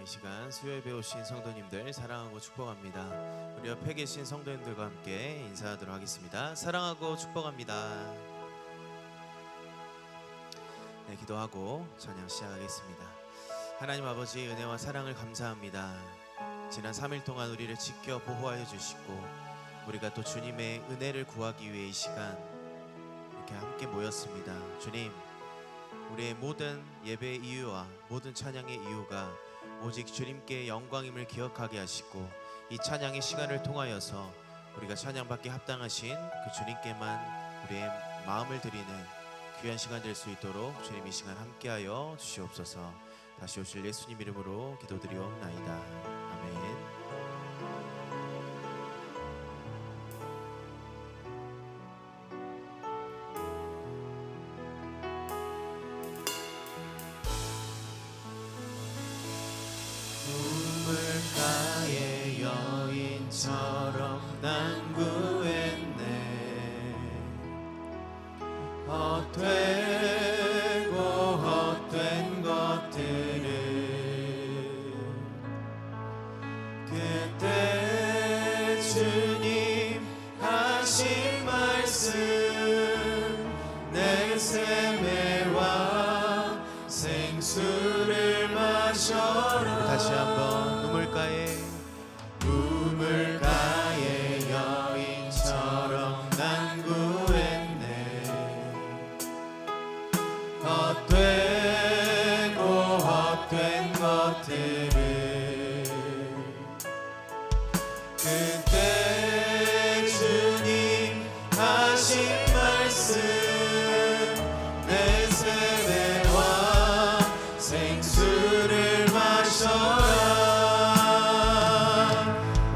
이 시간 수요예배 오신 성도님들 사랑하고 축복합니다. 우리 옆에 계신 성도님들과 함께 인사하도록 하겠습니다. 사랑하고 축복합니다. 네, 기도하고 찬양 시작하겠습니다. 하나님 아버지, 은혜와 사랑을 감사합니다. 지난 3일 동안 우리를 지켜 보호하여 주시고 우리가 또 주님의 은혜를 구하기 위해 이 시간 이렇게 함께 모였습니다. 주님, 우리의 모든 예배의 이유와 모든 찬양의 이유가 오직 주님께 영광임을 기억하게 하시고 이 찬양의 시간을 통하여서 우리가 찬양받기 합당하신 그 주님께만 우리의 마음을 드리는 귀한 시간 될 수 있도록 주님 이 시간 함께하여 주시옵소서. 다시 오실 예수님 이름으로 기도드리옵나이다. 아멘. 우물가의 여인처럼 난 구했네. 헛되고 헛된 것들을 그때 주님 하신 말씀 내 세매와 생수를 마셔라. 다시 한번 우물가의 여인처럼 난 구했네. 헛되고 헛된 것들을 그때 주님 하신 말씀 내 세매와 생수를 마셔라.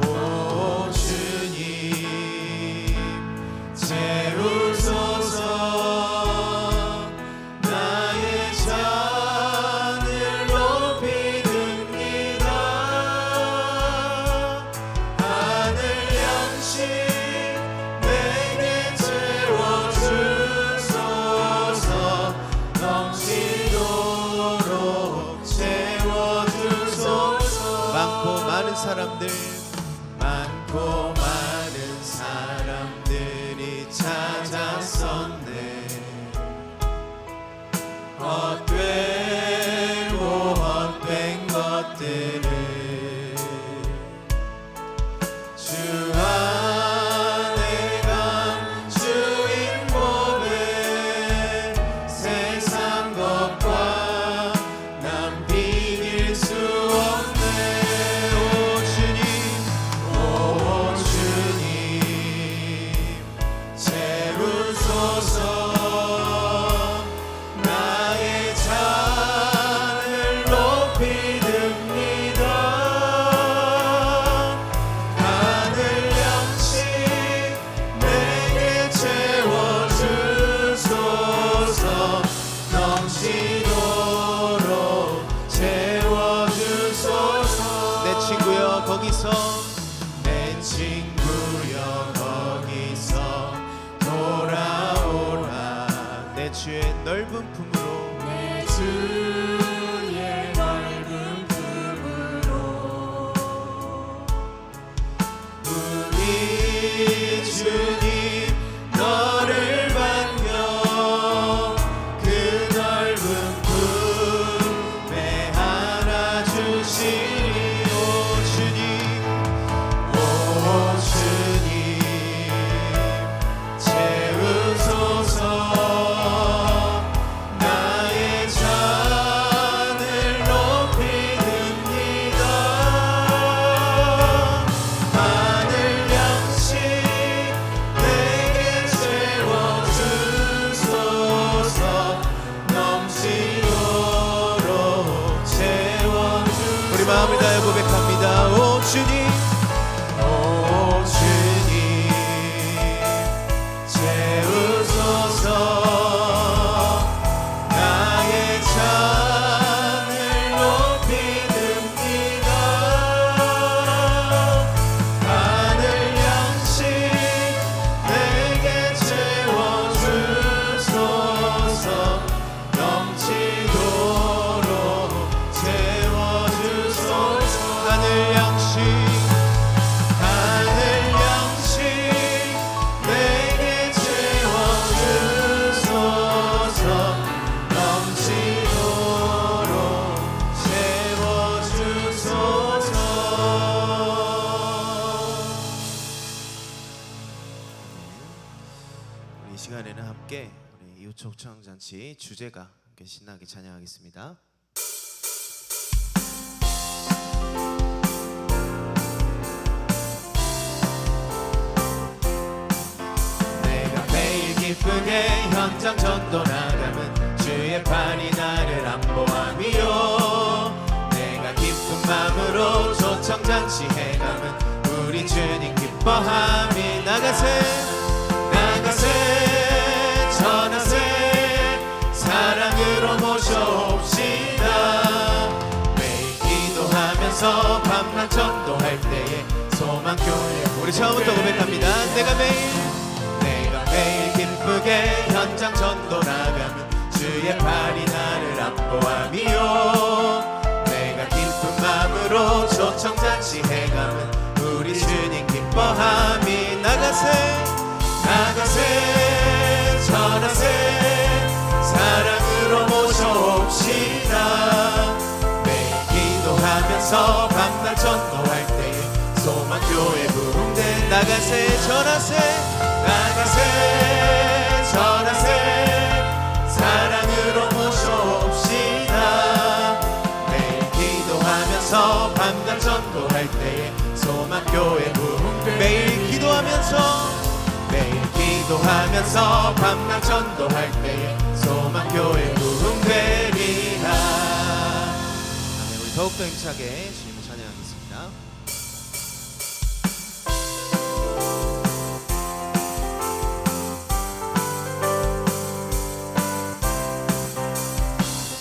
오 주님 채우소서. 나의 잔을 높이 듭니다. 하늘 양식 내게 채워주소서. 넘치도록 채워주소서. 많고 많은 사람들이 찾았었네. 헛되고 헛된 것들을 주 안에 감추인 몸에 세상 것과 남 비길 수 없네. 오 주님 채우소서. 나의 잔을 높이 듭니다. 하늘 양식 내게 채워주소서. 넘치도록 채워주소서. 내 친구여 거기서 돌아오라. 내 주의 넓은 품으로 내 주의 넓은 품으로 우리 주님 너를 반겨 그 넓은 품에 안아주시리. 오 주님 채우소서. 나의 잔을 높이 듭니다. 하늘 양식 내게 채워주소서. 넘치도록 채워주소서. 우리 마음을 다해 고백합니다. 오 주님 채우소서. 나의 잔을 높이 듭니다. 하늘 양식 내게 채워주소서. 넘치도록 채워주소서. 함께 우리 이웃 초청잔치 주제가 함께 신나게 찬양하겠습니다. 내가 매일 기쁘게 현장 전도 나감은 주의 팔이 나를 안보함이요. 내가 기쁜 마음으로 초청잔치 해감은 우리 주님 기뻐함이. 나가세 전하세 사랑으로 모셔옵시다. 매일 기도하면서 밤낮 전도할 때에 소망교회. 우리 처음부터 고백합니다. 내가 매일 기쁘게 현장 전도 나가면 주의 팔이 나를 안보함이요. 내가 기쁜 마음으로 초청잔치 해가면 우리 주님 기뻐함이. 나가세 전하세 사랑으로 모셔옵시다. 매일 기도하면서 밤낮 전도할 때에 소망교회 부흥대. 나가세 전하세 사랑으로 모셔옵시다. 매일 기도하면서 밤낮 전도할 때에 소망교회 부흥대. 매일 기도하면서 밤낮 전도할 때에 소망교회 부흥되리라. 아멘. 우리 더욱더 힘차게 주님을 찬양하겠습니다.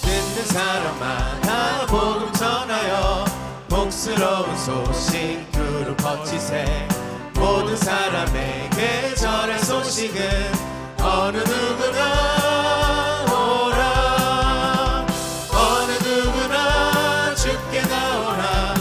듣는 사람마다 복음 전하여 복스러운 소식 두루 퍼지세. 모든 사람에게 전할 소식은 어느 누구나 오라. 어느 누구나 주께 나오라.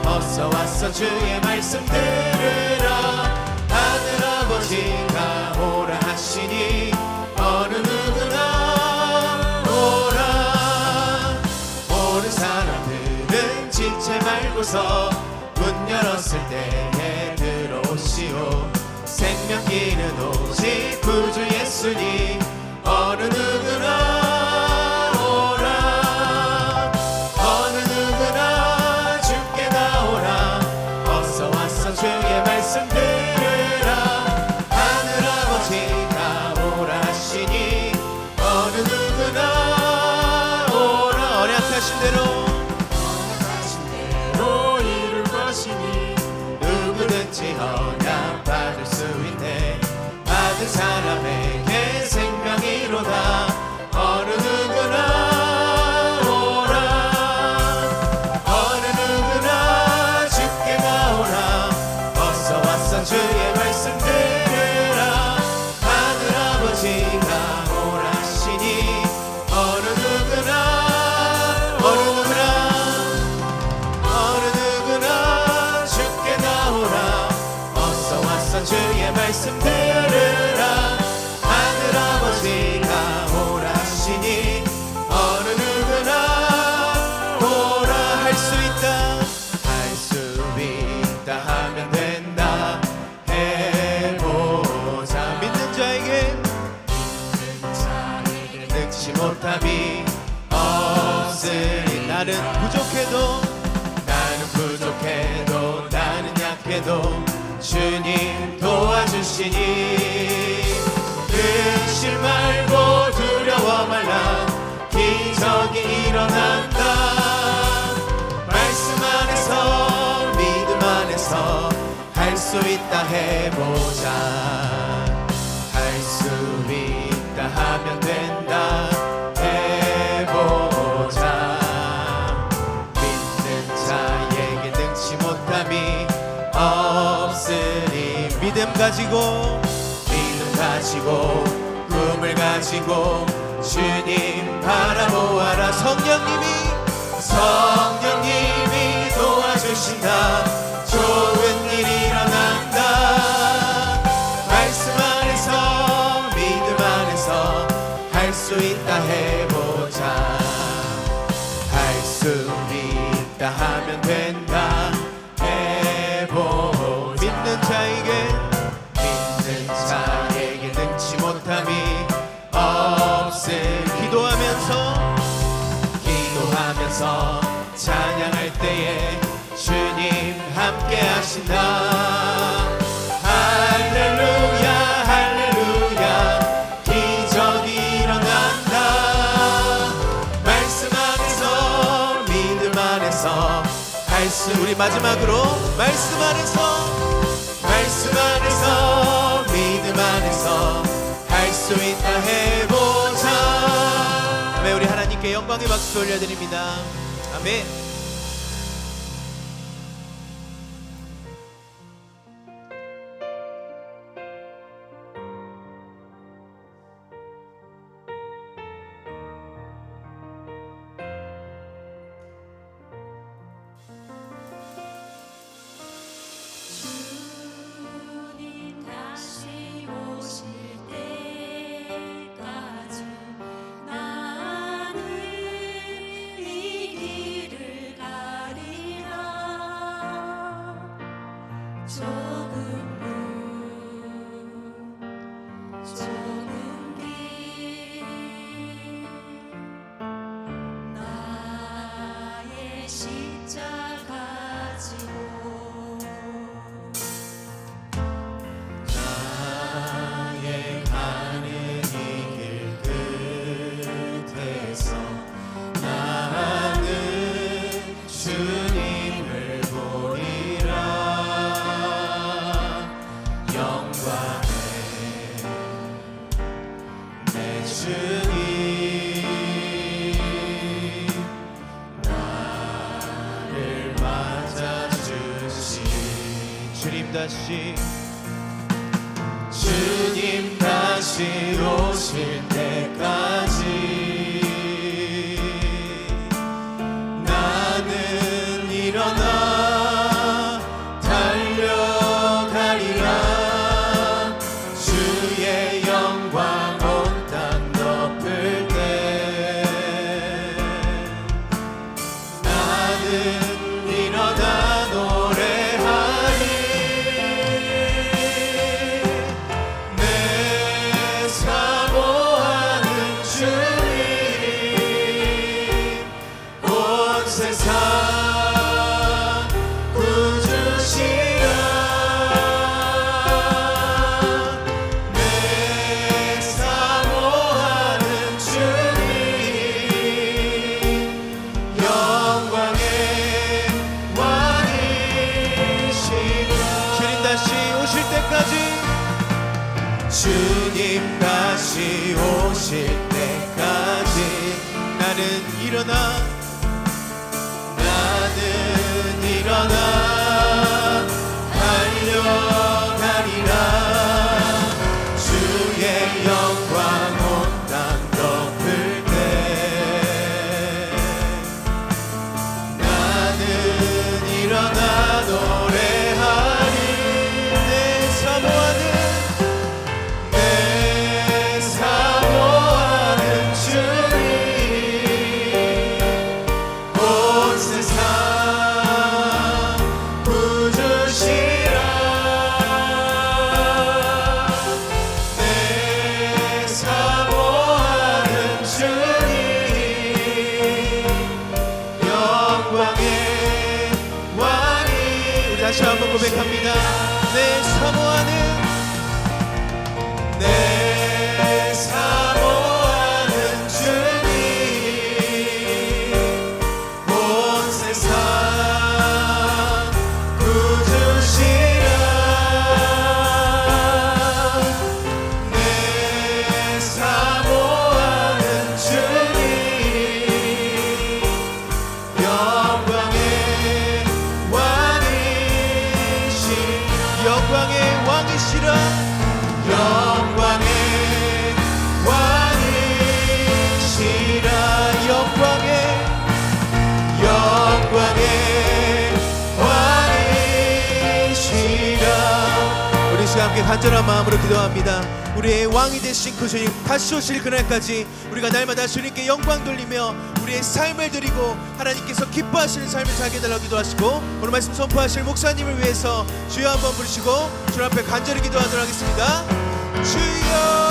어서 와서 주의 말씀 들으라. 하늘아버지가 오라 하시니 어느 누구나 오라. 오는 사람들은 지체 말고서 문 열었을 때에 들어오시오. 생명기는 오직 구주 예수님. 어느 누구나 오라. 어느 누구나 주께 나오라. 어서 와서 주의 말씀 들으라. 하늘아버지가 오라 하시니 어느 누구나 오라. 언약하신 대로 누구든지 언약 받을 수 있네. 받은 사람에게 생명이로다. 어느 누구나 오라. 어느 누구나 주께 나오라. 어서 와서 주의 말씀 들으라. 하늘아버지가 오라 하시니 어느 누구나 주의 말씀 들으라. 하늘아버지가 오라 하시니 어느 누구나 오라. 할 수 있다 하면 된다. 해보자. 믿는 자에게 능치 못함이 없으니. 나는 부족해도 나는 약해도 주님 도와주시니. 의심 말고 두려워 말라. 기적이 일어난다. 말씀 안에서 믿음 안에서 할 수 있다. 해보자. 할 수 있다 하면 된다. 해보자. 믿는 자에게 능치 못함이 없으니. 믿음 가지고 꿈을 가지고 주님 바라보아라. 성령님이 도와주신다. 좋은 일 일어난다. 말씀 안에서 믿음 안에서 할 수 있다. 해보자. 할 수 있다 하면 된다. 믿는 자에게 능치 못함이 때에 주님 함께 하신다. 할렐루야 할렐루야 기적이 일어난다. 말씀 안에서 믿음 안에서 우리 마지막으로 말씀 안에서 믿음 안에서 할 수 있다 해보자. 아멘. 우리 하나님께 영광의 박수 올려드립니다. 아멘. 주님 다시 오실 때까지 나는 이 길을 가리라. 조금 눈 조금 빛 나의 십자가 지고 나의 가는 이 길 끝에서 나는 주님을 보리라. 영광의 내 주님 나를 맞아주시. 주님 다시 오실 때까지 나는 일어나 달려가리라. 주의 영광 온 땅 덮을 때 나는 일어나 노래하리. 내 사모하는 주님 온 세상 구주시라. 내 사모하는 주님 영광의 왕이시라. 주님 다시 오실 때까지 나는 일어나 달려가리라. 주의 영광 온 땅 덮을 때 나는 일어나 노래하리. 내 사모하는 주님 온 세상 구주시라. 내 사모하는 주님 영광의 왕이. 우리 다시 한번 고백합니다. 내 사모하는 주님 온 세상 구주시라. 내 사모하는 주님 영광의 왕이시라. 영광의 왕이시라. 영광의 왕이시라. 영광의 왕이시라. 우리 시간 함께 간절한 마음으로 기도합니다. 우리의 왕이 되신 그 주님 다시 오실 그날까지 우리가 날마다 주님께 영광 돌리며 우리의 삶을 드리고 하나님께서 기뻐하시는 삶을 살게 해달라고 기도하시고 오늘 말씀 선포하실 목사님을 위해서 주여 한번 부르시고 주님 앞에 간절히 기도하도록 하겠습니다. 주여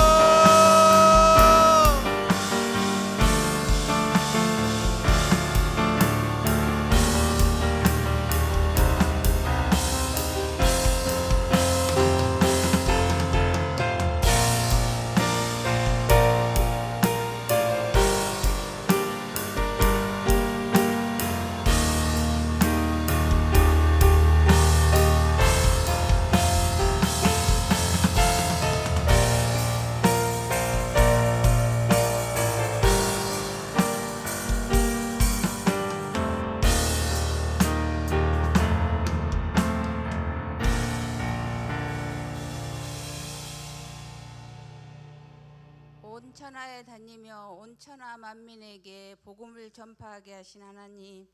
천하에 다니며 온 천하 만민에게 복음을 전파하게 하신 하나님,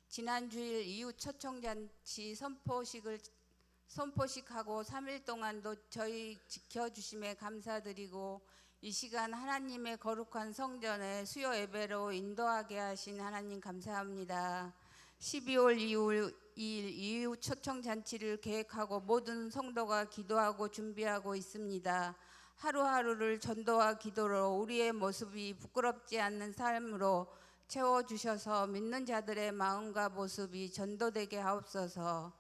지난 주일 이웃 초청잔치 선포식하고 3일 동안도 저희 지켜주심에 감사드리고, 이 시간 하나님의 거룩한 성전에 수요 예배로 인도하게 하신 하나님 감사합니다. 12월 2일 이웃 초청 잔치를 계획하고 모든 성도가 기도하고 준비하고 있습니다. 하루하루를 전도와 기도로 우리의 모습이 부끄럽지 않는 삶으로 채워주셔서 믿는 자들의 마음과 모습이 전도되게 하옵소서.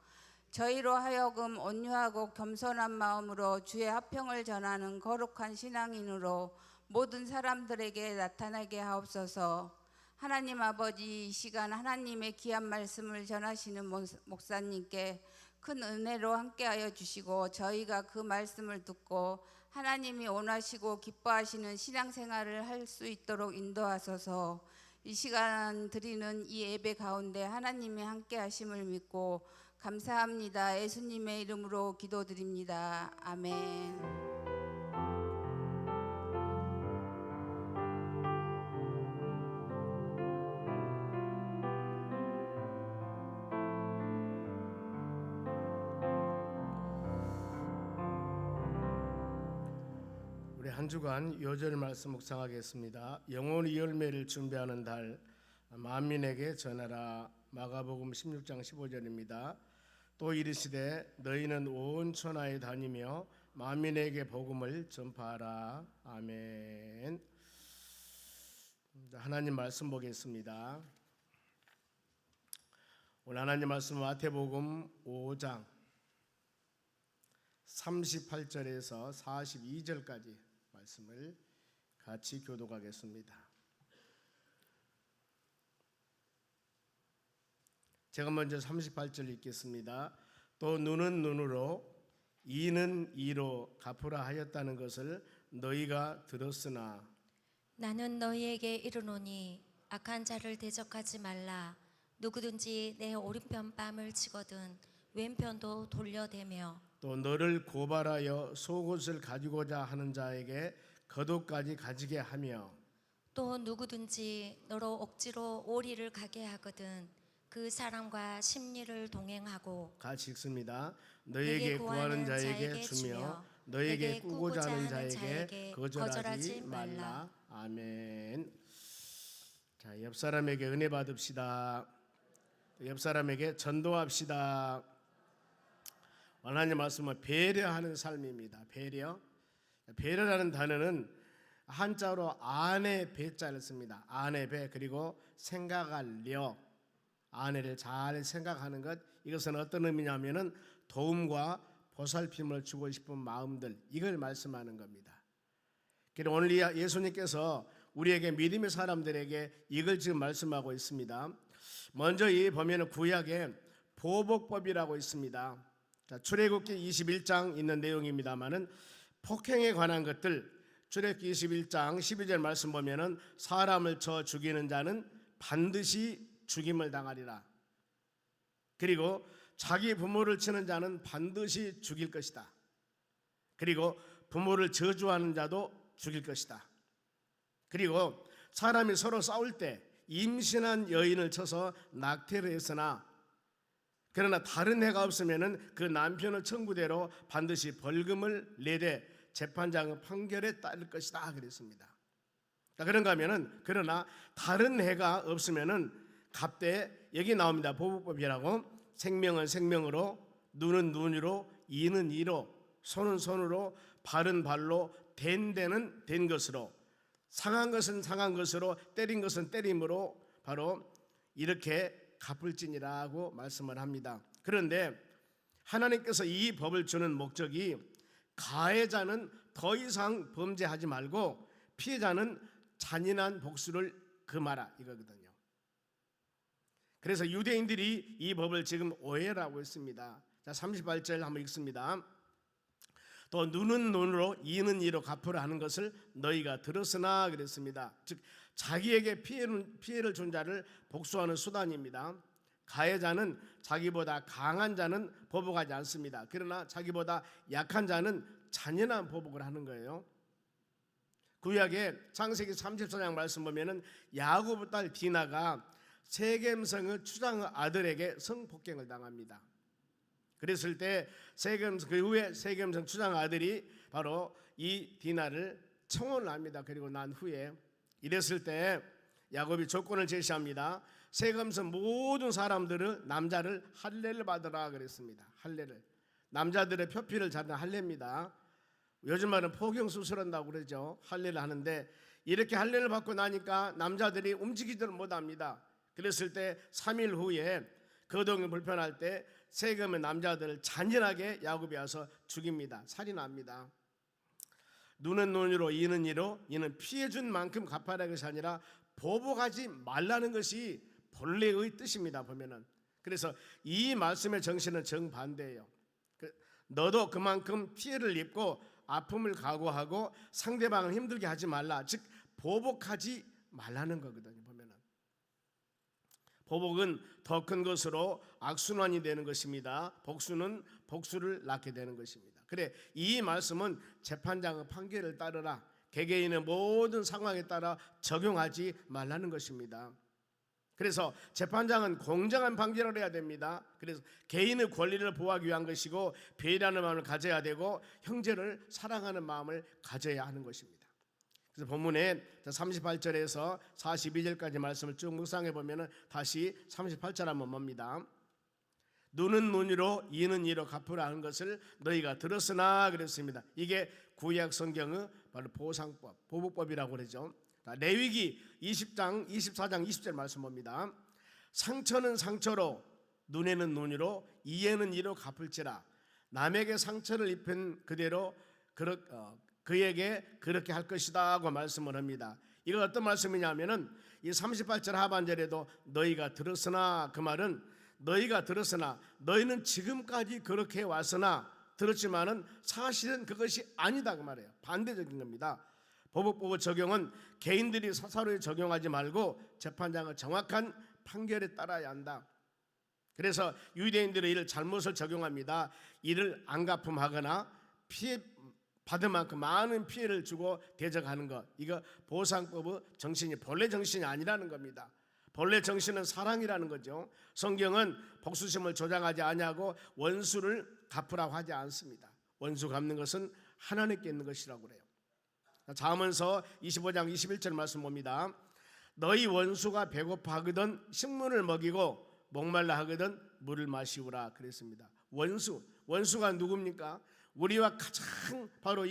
저희로 하여금 온유하고 겸손한 마음으로 주의 화평을 전하는 거룩한 신앙인으로 모든 사람들에게 나타나게 하옵소서. 하나님 아버지, 이 시간 하나님의 귀한 말씀을 전하시는 목사님께 큰 은혜로 함께하여 주시고, 저희가 그 말씀을 듣고 하나님이 원하시고 기뻐하시는 신앙생활을 할 수 있도록 인도하소서. 이 시간 드리는 이 예배 가운데 하나님의 함께하심을 믿고 감사합니다. 예수님의 이름으로 기도드립니다. 아멘. 우리 한 주간 요절 말씀 묵상하겠습니다. 영혼의 열매를 준비하는 달, 만민에게 전하라. 마가복음 16장 15절입니다. 또 이르시되 너희는 온 천하에 다니며 만민에게 복음을 전파하라. 아멘. 하나님 말씀 보겠습니다. 오늘 하나님 말씀 마태복음 5장 38절에서 42절까지 말씀을 같이 교독하겠습니다. 제가 먼저 38절 읽겠습니다. 또 눈은 눈으로 이는 이로 갚으라 하였다는 것을 너희가 들었으나 나는 너희에게 이르노니 악한 자를 대적하지 말라. 누구든지 내 오른편 뺨을 치거든 왼편도 돌려대며, 또 너를 고발하여 속옷을 가지고자 하는 자에게 겉옷까지 가지게 하며, 또 누구든지 너로 억지로 오리를 가게 하거든 그 사람과 심리를 동행하고, 같이 읽습니다. 너에게 구하는 자에게 주며 너에게 꾸고자 하는 자에게 거절하지 말라. 아멘. 자, 옆 사람에게 은혜 받읍시다. 옆 사람에게 전도합시다. 하나님 말씀은 배려하는 삶입니다. 배려라는 단어는 한자로 아내 배자를 씁니다. 아내 배, 그리고 생각할 려, 아내를 잘 생각하는 것. 이것은 어떤 의미냐면은 도움과 보살핌을 주고 싶은 마음들, 이걸 말씀하는 겁니다. 그래서 오늘 예수님께서 우리에게 믿음의 사람들에게 이걸 지금 말씀하고 있습니다. 먼저 이 보면은 구약에 보복법이라고 있습니다. 자, 출애굽기 21장 있는 내용입니다만은 폭행에 관한 것들, 출애굽기 21장 12절 말씀 보면은 사람을 쳐 죽이는 자는 반드시 죽임을 당하리라. 그리고 자기 부모를 치는 자는 반드시 죽일 것이다. 그리고 부모를 저주하는 자도 죽일 것이다. 그리고 사람이 서로 싸울 때 임신한 여인을 쳐서 낙태를 했으나 그러나 다른 해가 없으면은 그 남편의 청구대로 반드시 벌금을 내되 재판장의 판결에 따를 것이다 그랬습니다. 그런가 하면은 그러나 다른 해가 없으면은 갑대, 여기 나옵니다. 보복법이라고. 생명은 생명으로, 눈은 눈으로, 이는 이로, 손은 손으로, 발은 발로, 된 데는 된 것으로, 상한 것은 상한 것으로, 때린 것은 때림으로 바로 이렇게 갚을지니라고 말씀을 합니다. 그런데 하나님께서 이 법을 주는 목적이 가해자는 더 이상 범죄하지 말고 피해자는 잔인한 복수를 금하라 이거거든요. 그래서 유대인들이 이 법을 지금 오해라고 했습니다. 자, 38절 한번 읽습니다. 또 눈은 눈으로 이는 이로 갚으라 하는 것을 너희가 들었으나 그랬습니다. 즉 자기에게 피해를 준 자를 복수하는 수단입니다. 가해자는 자기보다 강한 자는 보복하지 않습니다. 그러나 자기보다 약한 자는 잔인한 보복을 하는 거예요. 구약의 창세기 34장 말씀 보면은 야곱의 딸 디나가 세겜성의 추장 아들에게 성폭행을 당합니다. 그랬을 때 그 후에 세겜성 추장 아들이 바로 이 디나를 청혼을 합니다. 그리고 난 후에 이랬을 때 야곱이 조건을 제시합니다. 세겜성 모든 사람들을 남자를 할례를 받으라 그랬습니다. 할례를, 남자들의 표피를 자는 할례입니다. 요즘 말은 포경 수술한다고 그러죠. 할례를 하는데 이렇게 할례를 받고 나니까 남자들이 움직이지를 못합니다. 그랬을 때 3일 후에 거동이 불편할 때 세겜의 남자들을 잔인하게 야곱이 와서 죽입니다. 살인합니다. 눈은 눈으로 이는 이로, 이는 피해준 만큼 갚아라는 것이 아니라 보복하지 말라는 것이 본래의 뜻입니다. 보면은 그래서 이 말씀의 정신은 정반대예요. 너도 그만큼 피해를 입고 아픔을 각오하고 상대방을 힘들게 하지 말라, 즉 보복하지 말라는 거거든요. 보면은 보복은 더 큰 것으로 악순환이 되는 것입니다. 복수는 복수를 낳게 되는 것입니다. 그래, 이 말씀은 재판장의 판결을 따르라, 개개인의 모든 상황에 따라 적용하지 말라는 것입니다. 그래서 재판장은 공정한 판결을 해야 됩니다. 그래서 개인의 권리를 보호하기 위한 것이고 배려하는 마음을 가져야 되고 형제를 사랑하는 마음을 가져야 하는 것입니다. 그래서 본문에 38절에서 42절까지 말씀을 쭉 묵상해 보면 다시 38절 한번 봅니다. 눈은 눈으로 이는 이로 갚으라 하는 것을 너희가 들었으나 그랬습니다. 이게 구약 성경의 바로 보상법, 보복법이라고 그러죠. 레위기 20장 24장 20절 말씀 봅니다. 상처는 상처로 눈에는 눈으로 이에는 이로 갚을지라 남에게 상처를 입힌 그대로 그에게 그렇게 할 것이다 하고 말씀을 합니다. 이거 어떤 말씀이냐면은 이 38절 하반절에도 너희가 들었으나, 그 말은 너희가 들었으나 너희는 지금까지 그렇게 왔으나 들었지만은 사실은 그것이 아니다 그 말이에요. 반대적인 겁니다. 보복법의 적용은 개인들이 사사로이 적용하지 말고 재판장의 정확한 판결에 따라야 한다. 그래서 유대인들은 이를 잘못을 적용합니다. 이를 안 갚음하거나 피해 받을 만큼 많은 피해를 주고 대적하는 것, 이거 보상법의 정신이 본래 정신이 아니라는 겁니다. 본래 정신은 사랑이라는 거죠. 성경은 복수심을 조장하지 아니하고 원수를 갚으라고 하지 않습니다. 원수 갚는 것은 하나님께 있는 것이라고 그래요. 잠언서 25장 21절 말씀 봅니다. 너희 원수가 배고파하거든 식물을 먹이고 목말라 하거든 물을 마시우라 그랬습니다. 원수가 누굽니까? 우리와 가장 바로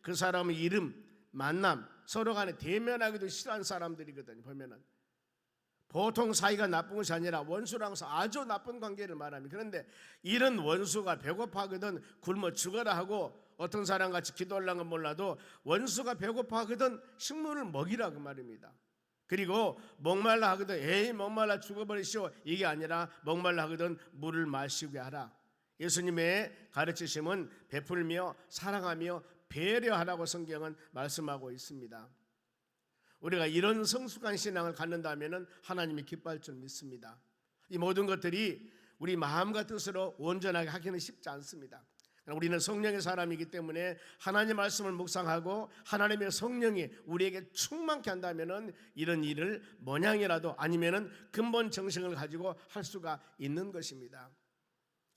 그 사람의 이름, 만남, 서로 간에 대면하기도 싫어하는 사람들이거든요. 보면은 보통 사이가 나쁜 것이 아니라 원수랑서 아주 나쁜 관계를 말합니다. 그런데 이런 원수가 배고파하거든 굶어 죽어라 하고 어떤 사람같이 기도하려는 건 몰라도 원수가 배고파하거든 식물을 먹이라 그 말입니다. 그리고 목말라 하거든 에이 목말라 죽어버리시오 이게 아니라 목말라 하거든 물을 마시게 하라. 예수님의 가르치심은 베풀며 사랑하며 배려하라고 성경은 말씀하고 있습니다. 우리가 이런 성숙한 신앙을 갖는다면 하나님이 기뻐할 줄 믿습니다. 이 모든 것들이 우리 마음과 뜻으로 온전하게 하기는 쉽지 않습니다. 우리는 성령의 사람이기 때문에 하나님의 말씀을 묵상하고 하나님의 성령이 우리에게 충만케 한다면 이런 일을 모양이라도 아니면 근본 정신을 가지고 할 수가 있는 것입니다.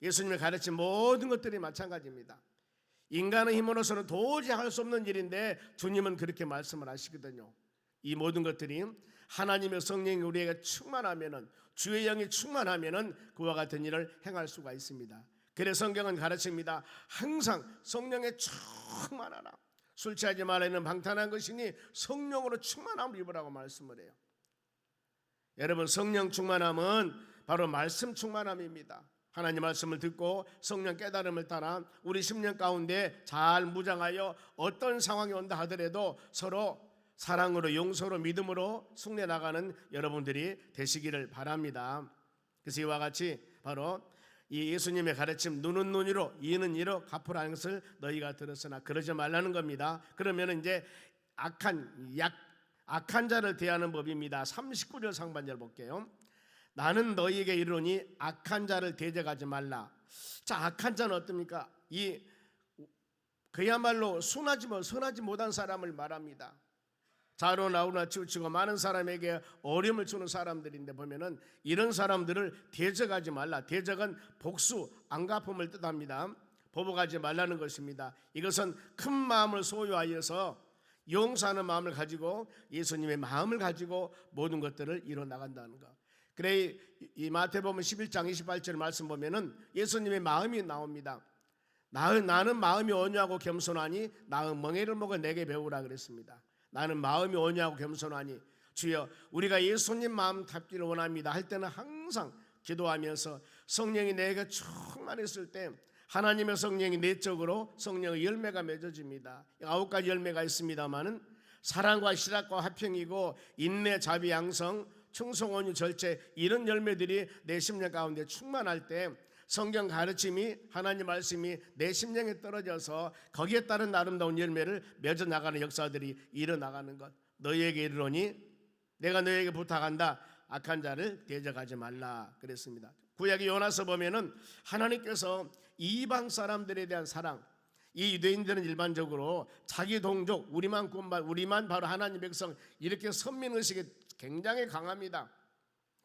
예수님의 가르친 모든 것들이 마찬가지입니다. 인간의 힘으로서는 도저히 할 수 없는 일인데 주님은 그렇게 말씀을 하시거든요. 이 모든 것들이 하나님의 성령이 우리에게 충만하면은, 주의 영이 충만하면은 그와 같은 일을 행할 수가 있습니다. 그래서 성경은 가르칩니다. 항상 성령에 충만하라. 술 취하지 말라는 방탄한 것이니 성령으로 충만함을 입으라고 말씀을 해요. 여러분, 성령 충만함은 바로 말씀 충만함입니다. 하나님 말씀을 듣고 성령 깨달음을 따라 우리 심령 가운데 잘 무장하여 어떤 상황이 온다 하더라도 서로 사랑으로, 용서로, 믿음으로 승리해 나가는 여러분들이 되시기를 바랍니다. 그래서 이와 같이 바로 이 예수님의 가르침 눈은 눈으로 이는 이로 갚으라는 것을 너희가 들었으나 그러지 말라는 겁니다. 그러면 이제 악한 자를 대하는 법입니다. 39절 상반절 볼게요. 나는 너희에게 이르노니 악한 자를 대적하지 말라. 자, 악한 자는 어떻습니까? 그야말로 선하지 못한 사람을 말합니다. 자로 나오나 치우치고 많은 사람에게 어려움을 주는 사람들인데 보면은 이런 사람들을 대적하지 말라. 대적은 복수, 안갚음을 뜻합니다. 보복하지 말라는 것입니다. 이것은 큰 마음을 소유하여서 용서하는 마음을 가지고 예수님의 마음을 가지고 모든 것들을 이뤄 나간다는 것. 그래 이 마태복음 11장 28절 말씀 보면은 예수님의 마음이 나옵니다. 나는 마음이 온유하고 겸손하니 나은 멍에를 먹어 내게 배우라 그랬습니다. 나는 마음이 온유하고 겸손하니 주여 우리가 예수님 마음 답기를 원합니다 할 때는 항상 기도하면서 성령이 내게 충만했을 때 하나님의 성령이 내적으로 성령의 열매가 맺어집니다. 9가지 열매가 있습니다마는 사랑과 실학과 화평이고 인내, 자비, 양성, 충성, 온유, 절제 이런 열매들이 내 심령 가운데 충만할 때 성경 가르침이 하나님 말씀이 내 심령에 떨어져서 거기에 따른 아름다운 열매를 맺어 나가는 역사들이 일어나가는 것. 너희에게 이르노니 내가 너희에게 부탁한다. 악한 자를 대적하지 말라 그랬습니다. 구약의 요나서 보면은 하나님께서 이방 사람들에 대한 사랑, 이 유대인들은 일반적으로 자기 동족 우리만 바로 하나님 백성 이렇게 선민의식이 굉장히 강합니다.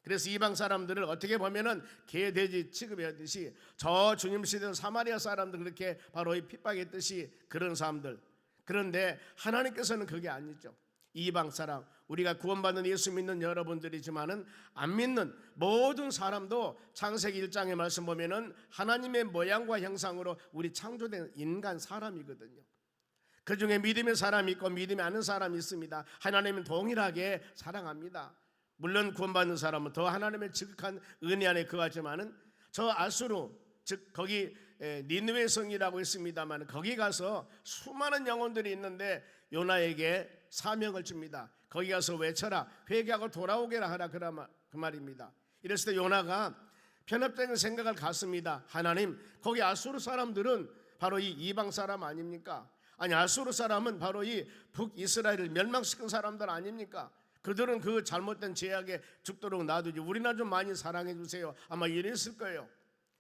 그래서 이방 사람들을 어떻게 보면은 개 돼지 취급하듯이 저 주님 시대 사마리아 사람들 그렇게 바로 핍박했듯이 그런 사람들. 그런데 하나님께서는 그게 아니죠. 이방 사람, 우리가 구원받는 예수 믿는 여러분들이지만은 안 믿는 모든 사람도 창세기 1장의 말씀 보면은 하나님의 모양과 형상으로 우리 창조된 인간 사람이거든요. 그 중에 믿음의 사람이 있고 믿음이 않는 사람이 있습니다. 하나님은 동일하게 사랑합니다. 물론 구원받는 사람은 더 하나님의 지극한 은혜 안에 거하지만은 저 아수르 즉 거기 니느웨 성이라고 있습니다만 거기 가서 수많은 영혼들이 있는데 요나에게 사명을 줍니다. 거기 가서 외쳐라 회개하고 돌아오게라 하라 그 말입니다. 이랬을 때 요나가 편협적인 생각을 갖습니다. 하나님 거기 아수르 사람들은 바로 이 이방 사람 아닙니까? 아니 아수르 사람은 바로 이 북이스라엘을 멸망시킨 사람들 아닙니까? 그들은 그 잘못된 죄악에 죽도록 놔두지 우리나 좀 많이 사랑해 주세요. 아마 이랬을 거예요.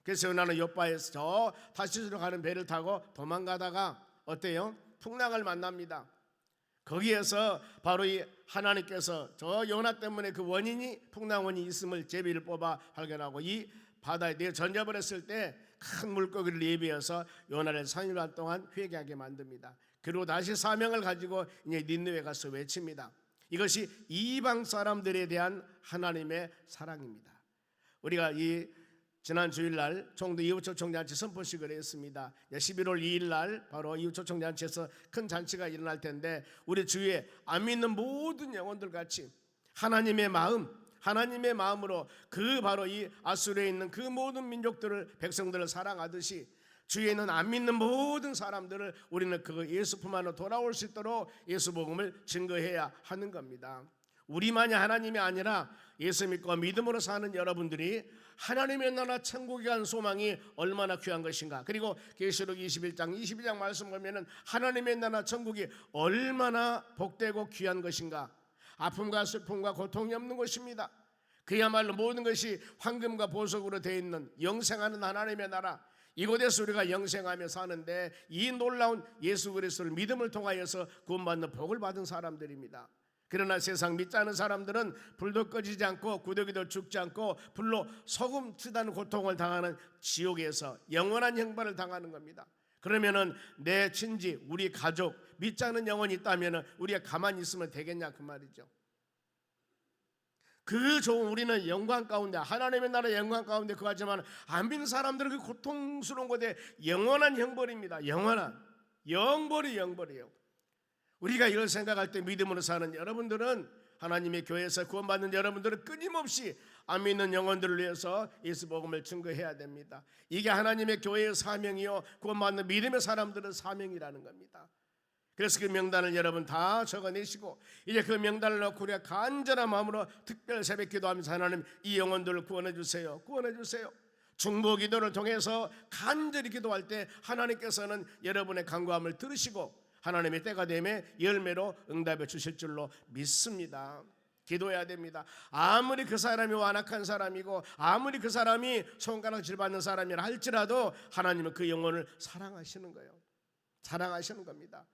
그래서 요나는 요바에서 저 다시스로 가는 배를 타고 도망가다가 어때요? 풍랑을 만납니다. 거기에서 바로 이 하나님께서 저 요나 때문에 그 원인이 풍랑원이 있음을 제비를 뽑아 발견하고 이 바다에 내어 던져버렸을 때 큰 물고기를 예비해서 요나를 3일 동안 회개하게 만듭니다. 그리고 다시 사명을 가지고 이제 니느웨 가서 외칩니다. 이것이 이방 사람들에 대한 하나님의 사랑입니다. 우리가 이 지난 주일날 총도 이웃초청잔치 선포식을 했습니다. 11월 2일날 바로 이웃초청잔치에서 큰 잔치가 일어날 텐데 우리 주위에 안 믿는 모든 영혼들 같이 하나님의 마음으로 그 바로 이 아수르에 있는 그 모든 민족들을 백성들을 사랑하듯이 주위에 있는 안 믿는 모든 사람들을 우리는 그 예수 품 안으로 돌아올 수 있도록 예수 복음을 증거해야 하는 겁니다. 우리만이 하나님이 아니라 예수 믿고 믿음으로 사는 여러분들이 하나님의 나라 천국에 간 소망이 얼마나 귀한 것인가. 그리고 계시록 21장 22장 말씀 보면은 하나님의 나라 천국이 얼마나 복되고 귀한 것인가. 아픔과 슬픔과 고통이 없는 것입니다. 그야말로 모든 것이 황금과 보석으로 되어 있는 영생하는 하나님의 나라, 이곳에서 우리가 영생하며 사는데 이 놀라운 예수 그리스도를 믿음을 통하여서 구원받는 복을 받은 사람들입니다. 그러나 세상 믿지 않은 사람들은 불도 꺼지지 않고 구더기도 죽지 않고 불로 소금 치다는 고통을 당하는 지옥에서 영원한 형벌을 당하는 겁니다. 그러면은 내 친지, 우리 가족, 믿지 않는 영혼이 있다면은 우리가 가만히 있으면 되겠냐 그 말이죠. 그 좋은 우리는 영광 가운데 하나님의 나라 영광 가운데 거하지만 안 믿는 사람들은 그 고통스러운 곳에 영원한 형벌입니다. 영원한 영벌이에요. 우리가 이걸 생각할 때 믿음으로 사는 여러분들은 하나님의 교회에서 구원받는 여러분들은 끊임없이 안 믿는 영혼들을 위해서 예수 복음을 증거해야 됩니다. 이게 하나님의 교회의 사명이요 구원받는 믿음의 사람들은 사명이라는 겁니다. 그래서 그 명단을 여러분 다 적어내시고 이제 그 명단을 넣고 우리가 간절한 마음으로 특별 새벽 기도하면서 하나님 이 영혼들을 구원해 주세요. 중보 기도를 통해서 간절히 기도할 때 하나님께서는 여러분의 간구함을 들으시고 하나님의 때가 되면 열매로 응답해 주실 줄로 믿습니다. 기도해야 됩니다. 아무리 그 사람이 완악한 사람이고 아무리 그 사람이 손가락질 받는 사람이라 할지라도 하나님은 그 영혼을 사랑하시는 거예요. 사랑하시는 겁니다.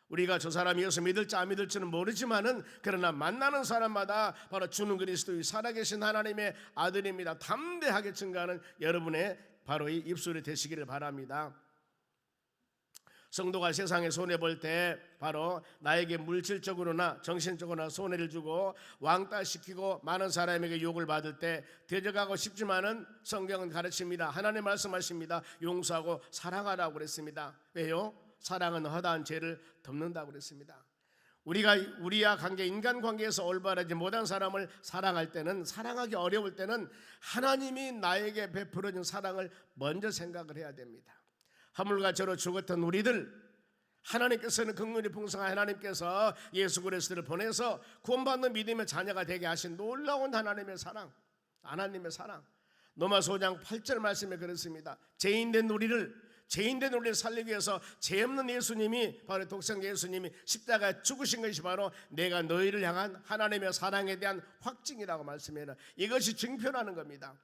우리가 저 사람이 예수 믿을지 안 믿을지는 모르지만은 그러나 만나는 사람마다 바로 주는 그리스도의 살아계신 하나님의 아들입니다. 담대하게 증거하는 여러분의 바로 이 입술이 되시기를 바랍니다. 성도가 세상에 손해볼 때 바로 나에게 물질적으로나 정신적으로나 손해를 주고 왕따시키고 많은 사람에게 욕을 받을 때 대적하고 싶지만은 성경은 가르칩니다. 하나님 말씀하십니다. 용서하고 사랑하라고 그랬습니다. 왜요? 사랑은 허다한 죄를 덮는다고 그랬습니다. 우리와 관계, 인간 관계에서 올바르지 못한 사람을 사랑할 때는, 사랑하기 어려울 때는 하나님이 나에게 베풀어준 사랑을 먼저 생각을 해야 됩니다. 하물과 저로 죽었던 우리들, 하나님께서는 긍휼이 풍성한 하나님께서 예수 그리스도를 보내서 구원받는 믿음의 자녀가 되게 하신 놀라운 하나님의 사랑, 하나님의 사랑. 로마서 5장 8절 말씀에 그렇습니다. 죄인된 우리를 살리기 위해서 죄 없는 예수님이, 바로 독생자 예수님이 십자가에 죽으신 것이 바로 내가 너희를 향한 하나님의 사랑에 대한 확증이라고 말씀해요. 이것이 증표라는 겁니다.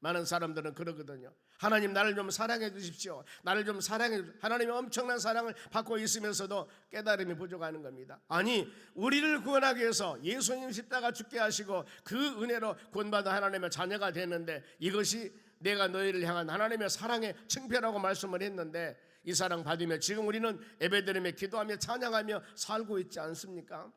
많은 사람들은 그러거든요. 하나님 나를 좀 사랑해 주십시오. 나를 좀 사랑해 주십시오. 하나님의 엄청난 사랑을 받고 있으면서도 깨달음이 부족하는 겁니다. 아니, 우리를 구원하기 위해서 예수님 십자가 죽게 하시고 그 은혜로 구원받은 하나님의 자녀가 되는데, 이것이 내가 너희를 향한 하나님의 사랑의 증표라고 말씀을 했는데, 이 사랑 받으며 지금 우리는 예배드리며 기도하며 찬양하며 살고 있지 않습니까?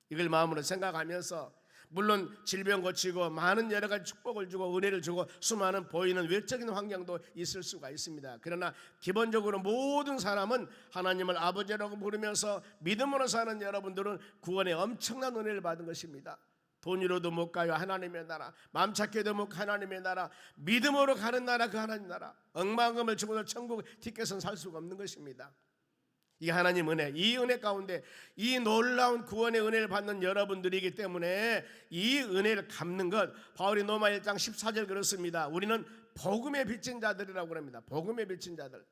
이걸 마음으로 생각하면서, 물론 질병 고치고 많은 여러 가지 축복을 주고 은혜를 주고 수많은 보이는 외적인 환경도 있을 수가 있습니다. 그러나 기본적으로 모든 사람은 하나님을 아버지라고 부르면서 믿음으로 사는 여러분들은 구원의 엄청난 은혜를 받은 것입니다. 돈으로도 못 가요 하나님의 나라, 마음 찾게도 못 가 하나님의 나라, 믿음으로 가는 나라 그 하나님 나라, 억만금을 주고도 천국 티켓은 살 수가 없는 것입니다. 이 하나님 은혜, 이 은혜 가운데 이 놀라운 구원의 은혜를 받는 여러분들이기 때문에 이 은혜를 갚는 것, 바울이 로마 1장 14절 그렇습니다. 우리는 복음에 비친 자들이라고 합니다. 복음에 비친 자들.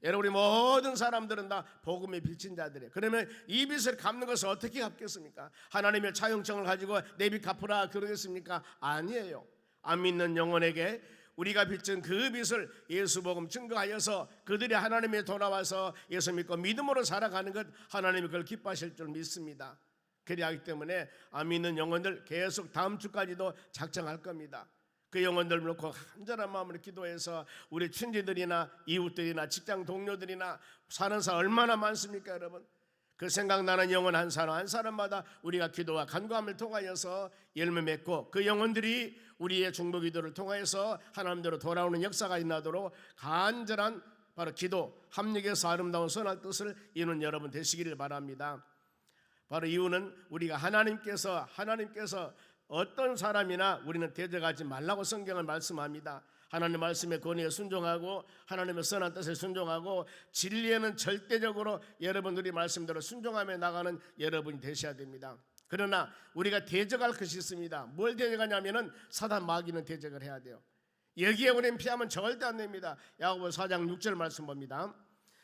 여러분, 우리 모든 사람들은 다 복음에 비친 자들이에요. 그러면 이 빚을 갚는 것을 어떻게 갚겠습니까? 하나님의 차용증을 가지고 내 빚 갚으라 그러겠습니까? 아니에요. 안 믿는 영혼에게 우리가 빚진 그 빚을 예수 복음 증거하여서 그들이 하나님에 돌아와서 예수 믿고 믿음으로 살아가는 것, 하나님이 그걸 기뻐하실 줄 믿습니다. 그리하기 때문에 안 믿는 영혼들 계속 다음 주까지도 작정할 겁니다. 그 영혼들 놓고 간절한 마음으로 기도해서 우리 친지들이나 이웃들이나 직장 동료들이나 사는 사람 얼마나 많습니까, 여러분? 그 생각나는 영혼 한 사람 한 사람마다 우리가 기도와 간구함을 통하여서 열매 맺고 그 영혼들이 우리의 중보 기도를 통하여서 하나님대로 돌아오는 역사가 일어나도록 간절한 바로 기도, 합력해서 아름다운 선한 뜻을 이루는 여러분 되시기를 바랍니다. 바로 이유는 우리가 하나님께서 어떤 사람이나 우리는 대적하지 말라고 성경을 말씀합니다. 하나님 말씀의 권위에 순종하고 하나님의 선한 뜻에 순종하고 진리에는 절대적으로 여러분들이 말씀대로 순종하며 나가는 여러분이 되셔야 됩니다. 그러나 우리가 대적할 것이 있습니다. 뭘 대적하냐면은 사단 마귀는 대적을 해야 돼요. 여기에 우리는 피하면 절대 안 됩니다. 야고보서 4장 6절 말씀 봅니다.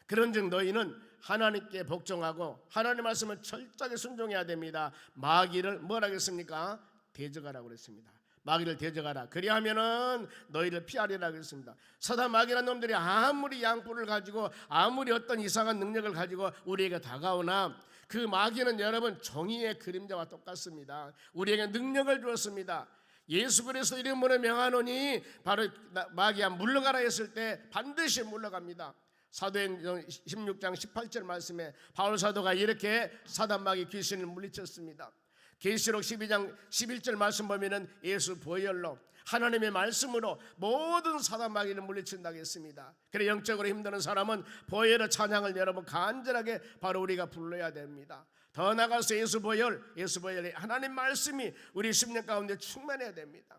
그런즉 너희는 하나님께 복종하고 하나님 말씀을 철저하게 순종해야 됩니다. 마귀를 뭐라 했습니까? 대적하라고 그랬습니다. 마귀를 대적하라. 그리하면은 너희를 피하리라 그랬습니다. 사단 마귀라는 놈들이 아무리 양뿔을 가지고 아무리 어떤 이상한 능력을 가지고 우리에게 다가오나 그 마귀는 여러분 정의의 그림자와 똑같습니다. 우리에게 능력을 주었습니다. 예수 그리스도 이름으로 명하노니 바로 마귀야 물러가라 했을 때 반드시 물러갑니다. 사도행전 16장 18절 말씀에 바울 사도가 이렇게 사단 마귀 귀신을 물리쳤습니다. 계시록 12장 11절 말씀 보면은 예수 보혈로 하나님의 말씀으로 모든 사단 마귀를 물리친다고 했습니다. 그래 영적으로 힘드는 사람은 보혈의 찬양을 여러분 간절하게 바로 우리가 불러야 됩니다. 더 나아가서 예수 보혈의 하나님 말씀이 우리 심령 가운데 충만해야 됩니다.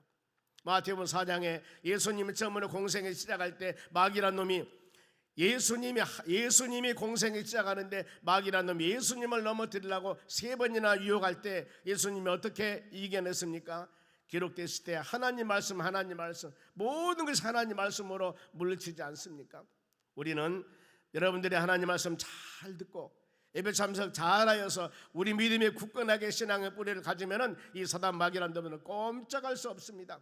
마태복음 4장에 예수님이 처음으로 공생을 시작할 때 마귀란 놈이 예수님이 공생을 시작하는데 마귀란 놈이 예수님을 넘어뜨리려고 3번이나 유혹할 때 예수님이 어떻게 이겨냈습니까? 기록됐을 때 하나님 말씀 모든 것이 하나님 말씀으로 물리치지 않습니까? 우리는 여러분들이 하나님 말씀 잘 듣고 예배 참석 잘하여서 우리 믿음의 굳건하게 신앙의 뿌리를 가지면은 이 사단 마귀란 놈은 꼼짝할 수 없습니다.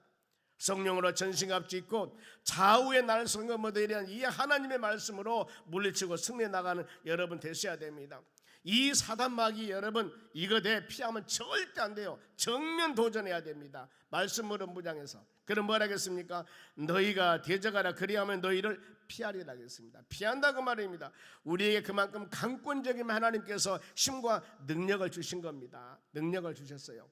성령으로 전신갑 짓고 좌우의 날 성검 모델이란 이 하나님의 말씀으로 물리치고 승리해 나가는 여러분 되셔야 됩니다. 이 사단마귀 여러분 이거 피하면 절대 안 돼요. 정면 도전해야 됩니다. 말씀으로 무장해서. 그럼 뭐라 하겠습니까? 너희가 대적하라 그리하면 너희를 피하리라 하겠습니다. 피한다고 말입니다. 우리에게 그만큼 강권적인 하나님께서 힘과 능력을 주신 겁니다. 능력을 주셨어요.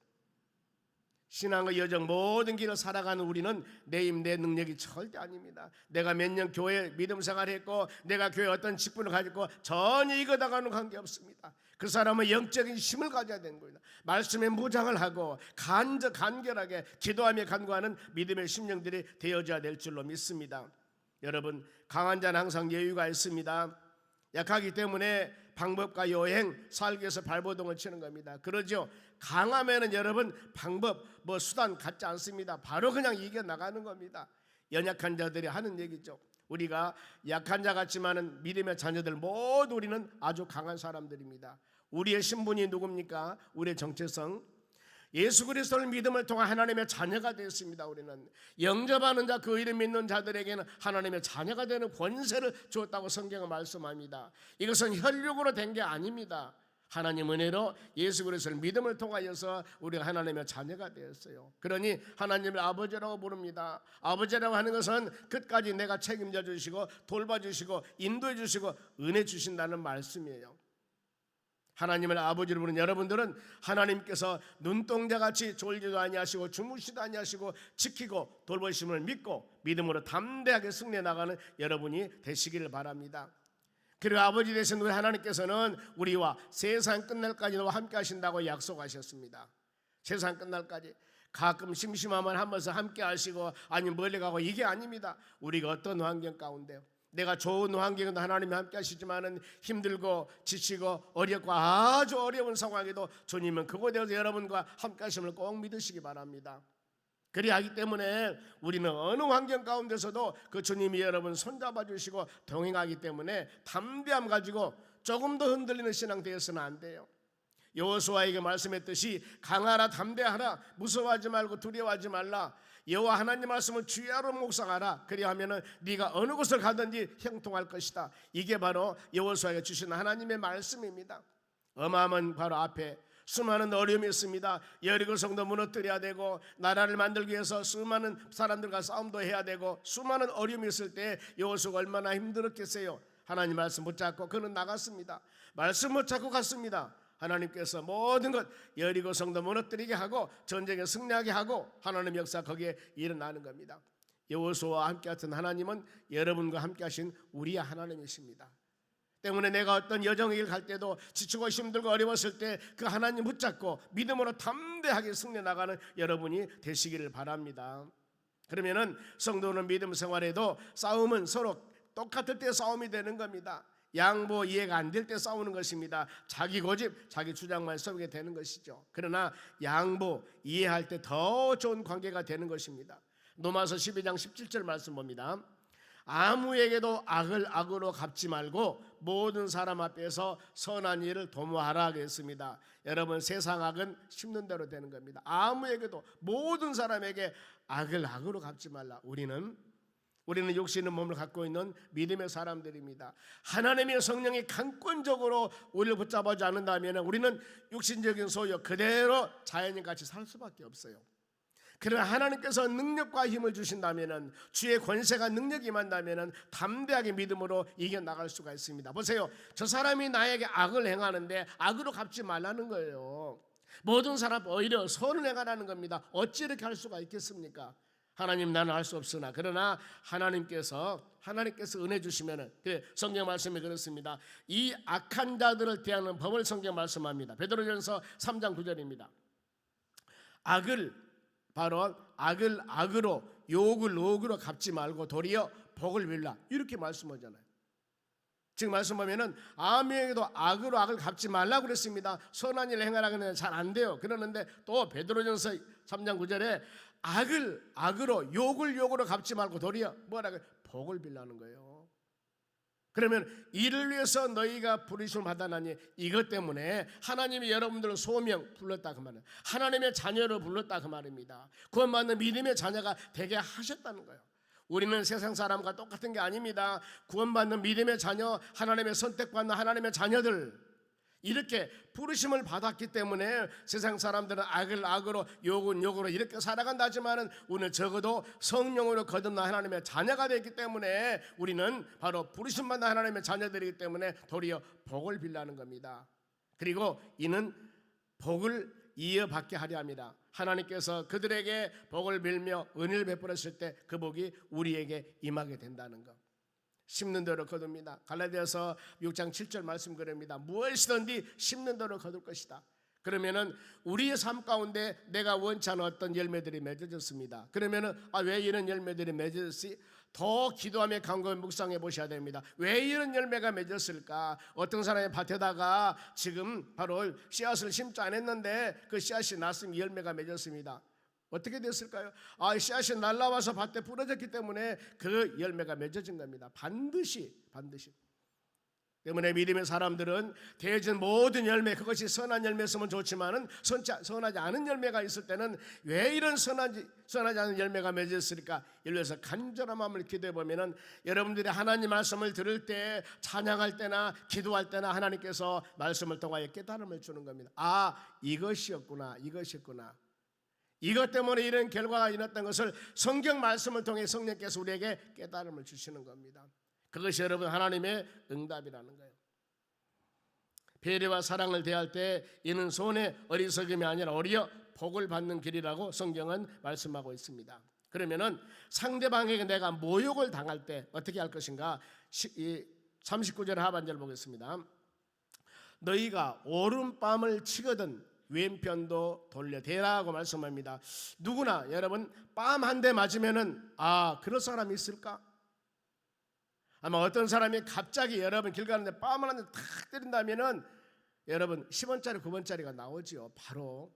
신앙의 여정 모든 길을 살아가는 우리는 내 힘 내 능력이 절대 아닙니다. 내가 몇 년 교회 믿음 생활했고 내가 교회 어떤 직분을 가지고 전혀 이거다가는 관계없습니다. 그 사람은 영적인 힘을 가져야 되는 겁니다. 말씀에 무장을 하고 간결하게 기도하며 간구하는 믿음의 심령들이 되어져야 될 줄로 믿습니다. 여러분 강한 자는 항상 여유가 있습니다. 약하기 때문에 방법과 여행, 살기 위해서 발버둥을 치는 겁니다. 그러죠. 강하면은 여러분 방법, 수단 갖지 않습니다. 바로 그냥 이겨나가는 겁니다. 연약한 자들이 하는 얘기죠. 우리가 약한 자 같지만은 믿음의 자녀들 모두 우리는 아주 강한 사람들입니다. 우리의 신분이 누굽니까? 우리의 정체성. 예수 그리스도를 믿음을 통한 하나님의 자녀가 되었습니다. 우리는 영접하는 자, 그 이름 믿는 자들에게는 하나님의 자녀가 되는 권세를 주었다고 성경은 말씀합니다. 이것은 혈육으로 된 게 아닙니다. 하나님 은혜로 예수 그리스도를 믿음을 통하여서 우리가 하나님의 자녀가 되었어요. 그러니 하나님을 아버지라고 부릅니다. 아버지라고 하는 것은 끝까지 내가 책임져 주시고 돌봐주시고 인도해 주시고 은혜 주신다는 말씀이에요. 하나님을 아버지로 부르는 여러분들은 하나님께서 눈동자같이 졸지도 아니하시고 주무시도 아니하시고 지키고 돌보심을 믿고 믿음으로 담대하게 승리해 나가는 여러분이 되시기를 바랍니다. 그리고 아버지 되신 우리 하나님께서는 우리와 세상 끝날까지도 함께 하신다고 약속하셨습니다. 세상 끝날까지. 가끔 심심하면 한 번씩 함께 하시고 아니면 멀리 가고 이게 아닙니다. 우리가 어떤 환경 가운데요, 내가 좋은 환경에도 하나님이 함께 하시지만은 힘들고 지치고 어렵고 아주 어려운 상황에도 주님은 그곳에서 여러분과 함께 하심을 꼭 믿으시기 바랍니다. 그리하기 때문에 우리는 어느 환경 가운데서도 그 주님이 여러분 손잡아 주시고 동행하기 때문에 담대함 가지고 조금도 흔들리는 신앙 되어서는 안 돼요. 여호수아에게 말씀했듯이 강하라 담대하라 무서워하지 말고 두려워하지 말라. 여호와 하나님 말씀을 주야로 묵상하라. 그리하면은 네가 어느 곳을 가든지 형통할 것이다. 이게 바로 여호수아에게 주신 하나님의 말씀입니다. 어마어마한 바로 앞에 수많은 어려움이 있습니다. 여리고 성도 무너뜨려야 되고 나라를 만들기 위해서 수많은 사람들과 싸움도 해야 되고 수많은 어려움이 있을 때 여호수아가 얼마나 힘들었겠어요. 하나님 말씀 붙잡고 그는 나갔습니다. 말씀 붙잡고 갔습니다. 하나님께서 모든 것 여리고 성도 무너뜨리게 하고 전쟁에 승리하게 하고 하나님의 역사 거기에 일어나는 겁니다. 여호수아와 함께 하신 하나님은 여러분과 함께 하신 우리의 하나님이십니다. 때문에 내가 어떤 여정의 길 갈 때도 지치고 힘들고 어려웠을 때 그 하나님 붙잡고 믿음으로 담대하게 승리해 나가는 여러분이 되시기를 바랍니다. 그러면은 성도는 믿음 생활에도 싸움은 서로 똑같을 때 싸움이 되는 겁니다. 양보 이해가 안 될 때 싸우는 것입니다. 자기 고집, 자기 주장만 세우게 되는 것이죠. 그러나 양보 이해할 때 더 좋은 관계가 되는 것입니다. 로마서 12장 17절 말씀 봅니다. 아무에게도 악을 악으로 갚지 말고 모든 사람 앞에서 선한 일을 도모하라 하겠습니다. 여러분 세상 악은 심는 대로 되는 겁니다. 아무에게도 모든 사람에게 악을 악으로 갚지 말라. 우리는 육신의 몸을 갖고 있는 믿음의 사람들입니다. 하나님의 성령이 강권적으로 우리를 붙잡아주지 않는다면 우리는 육신적인 소유 그대로 자연인같이 살 수밖에 없어요. 그러나 하나님께서 능력과 힘을 주신다면 주의 권세가 능력이 임한다면 담대하게 믿음으로 이겨나갈 수가 있습니다. 보세요. 저 사람이 나에게 악을 행하는데 악으로 갚지 말라는 거예요. 모든 사람 오히려 선을 행하라는 겁니다. 어찌 이렇게 할 수가 있겠습니까? 하나님 나는 할 수 없으나 그러나 하나님께서 은혜 주시면은 성경 말씀이 그렇습니다. 이 악한 자들을 대하는 법을 성경 말씀합니다. 베드로전서 3장 9절입니다. 악을 악으로 욕을 욕으로 갚지 말고 도리어 복을 빌라 이렇게 말씀하잖아요. 지금 말씀하면은 아무에게도 악으로 악을 갚지 말라고 그랬습니다. 선한 일을 행하라 그러는데 잘 안 돼요. 그러는데 또 베드로전서 3장 9절에 악을 악으로 욕을 욕으로 갚지 말고 도리어 뭐라고 복을 빌라는 거예요. 그러면 이를 위해서 너희가 부르심을 받았나니 이것 때문에 하나님이 여러분들을 소명 불렀다 그 말은 하나님의 자녀로 불렀다 그 말입니다. 구원받는 믿음의 자녀가 되게 하셨다는 거예요. 우리는 세상 사람과 똑같은 게 아닙니다. 구원받는 믿음의 자녀, 하나님의 선택받는 하나님의 자녀들, 이렇게 부르심을 받았기 때문에 세상 사람들은 악을 악으로 욕은 욕으로 이렇게 살아간다 하지만은 우리는 적어도 성령으로 거듭난 하나님의 자녀가 되기 때문에 우리는 바로 부르심 받는 하나님의 자녀들이기 때문에 도리어 복을 빌라는 겁니다. 그리고 이는 복을 이어받게 하려 합니다. 하나님께서 그들에게 복을 빌며 은혜를 베풀었을 때 그 복이 우리에게 임하게 된다는 것. 심는 대로 거둡니다. 갈라디아서 6장 7절 말씀 그럽니다. 무엇이든지 심는 대로 거둘 것이다. 그러면은 우리의 삶 가운데 내가 원치 않은 어떤 열매들이 맺어졌습니다. 그러면은 왜 이런 열매들이 맺어졌지? 더 기도하며 간구하며 묵상해 보셔야 됩니다. 왜 이런 열매가 맺었을까? 어떤 사람의 밭에다가 지금 바로 씨앗을 심지 않았는데 그 씨앗이 났으면 열매가 맺었습니다. 어떻게 됐을까요? 씨앗이 날라와서 밭에 부러졌기 때문에 그 열매가 맺어진 겁니다. 반드시. 때문에 믿음의 사람들은 대해진 모든 열매, 그것이 선한 열매였으면 좋지만은 선하지 않은 열매가 있을 때는 왜 이런 선하지 않은 열매가 맺었을까? 이를 위해서 간절한 마음을 기도해 보면은 여러분들이 하나님 말씀을 들을 때, 찬양할 때나 기도할 때나 하나님께서 말씀을 통하여 깨달음을 주는 겁니다. 이것이었구나. 이것 때문에 이런 결과가 일어났던 것을 성경 말씀을 통해 성령께서 우리에게 깨달음을 주시는 겁니다. 그것이 여러분 하나님의 응답이라는 거예요. 배려와 사랑을 대할 때 이는 손의 어리석음이 아니라 오히려 복을 받는 길이라고 성경은 말씀하고 있습니다. 그러면은 상대방에게 내가 모욕을 당할 때 어떻게 할 것인가? 39절 하반절 보겠습니다. 너희가 오른밤을 치거든 왼편도 돌려대라고 말씀합니다. 누구나 여러분 뺨 한 대 맞으면은 그런 사람이 있을까? 아마 어떤 사람이 갑자기 여러분 길 가는데 뺨을 한 대 탁 때린다면은 여러분 10원짜리 9원짜리가 나오지요. 바로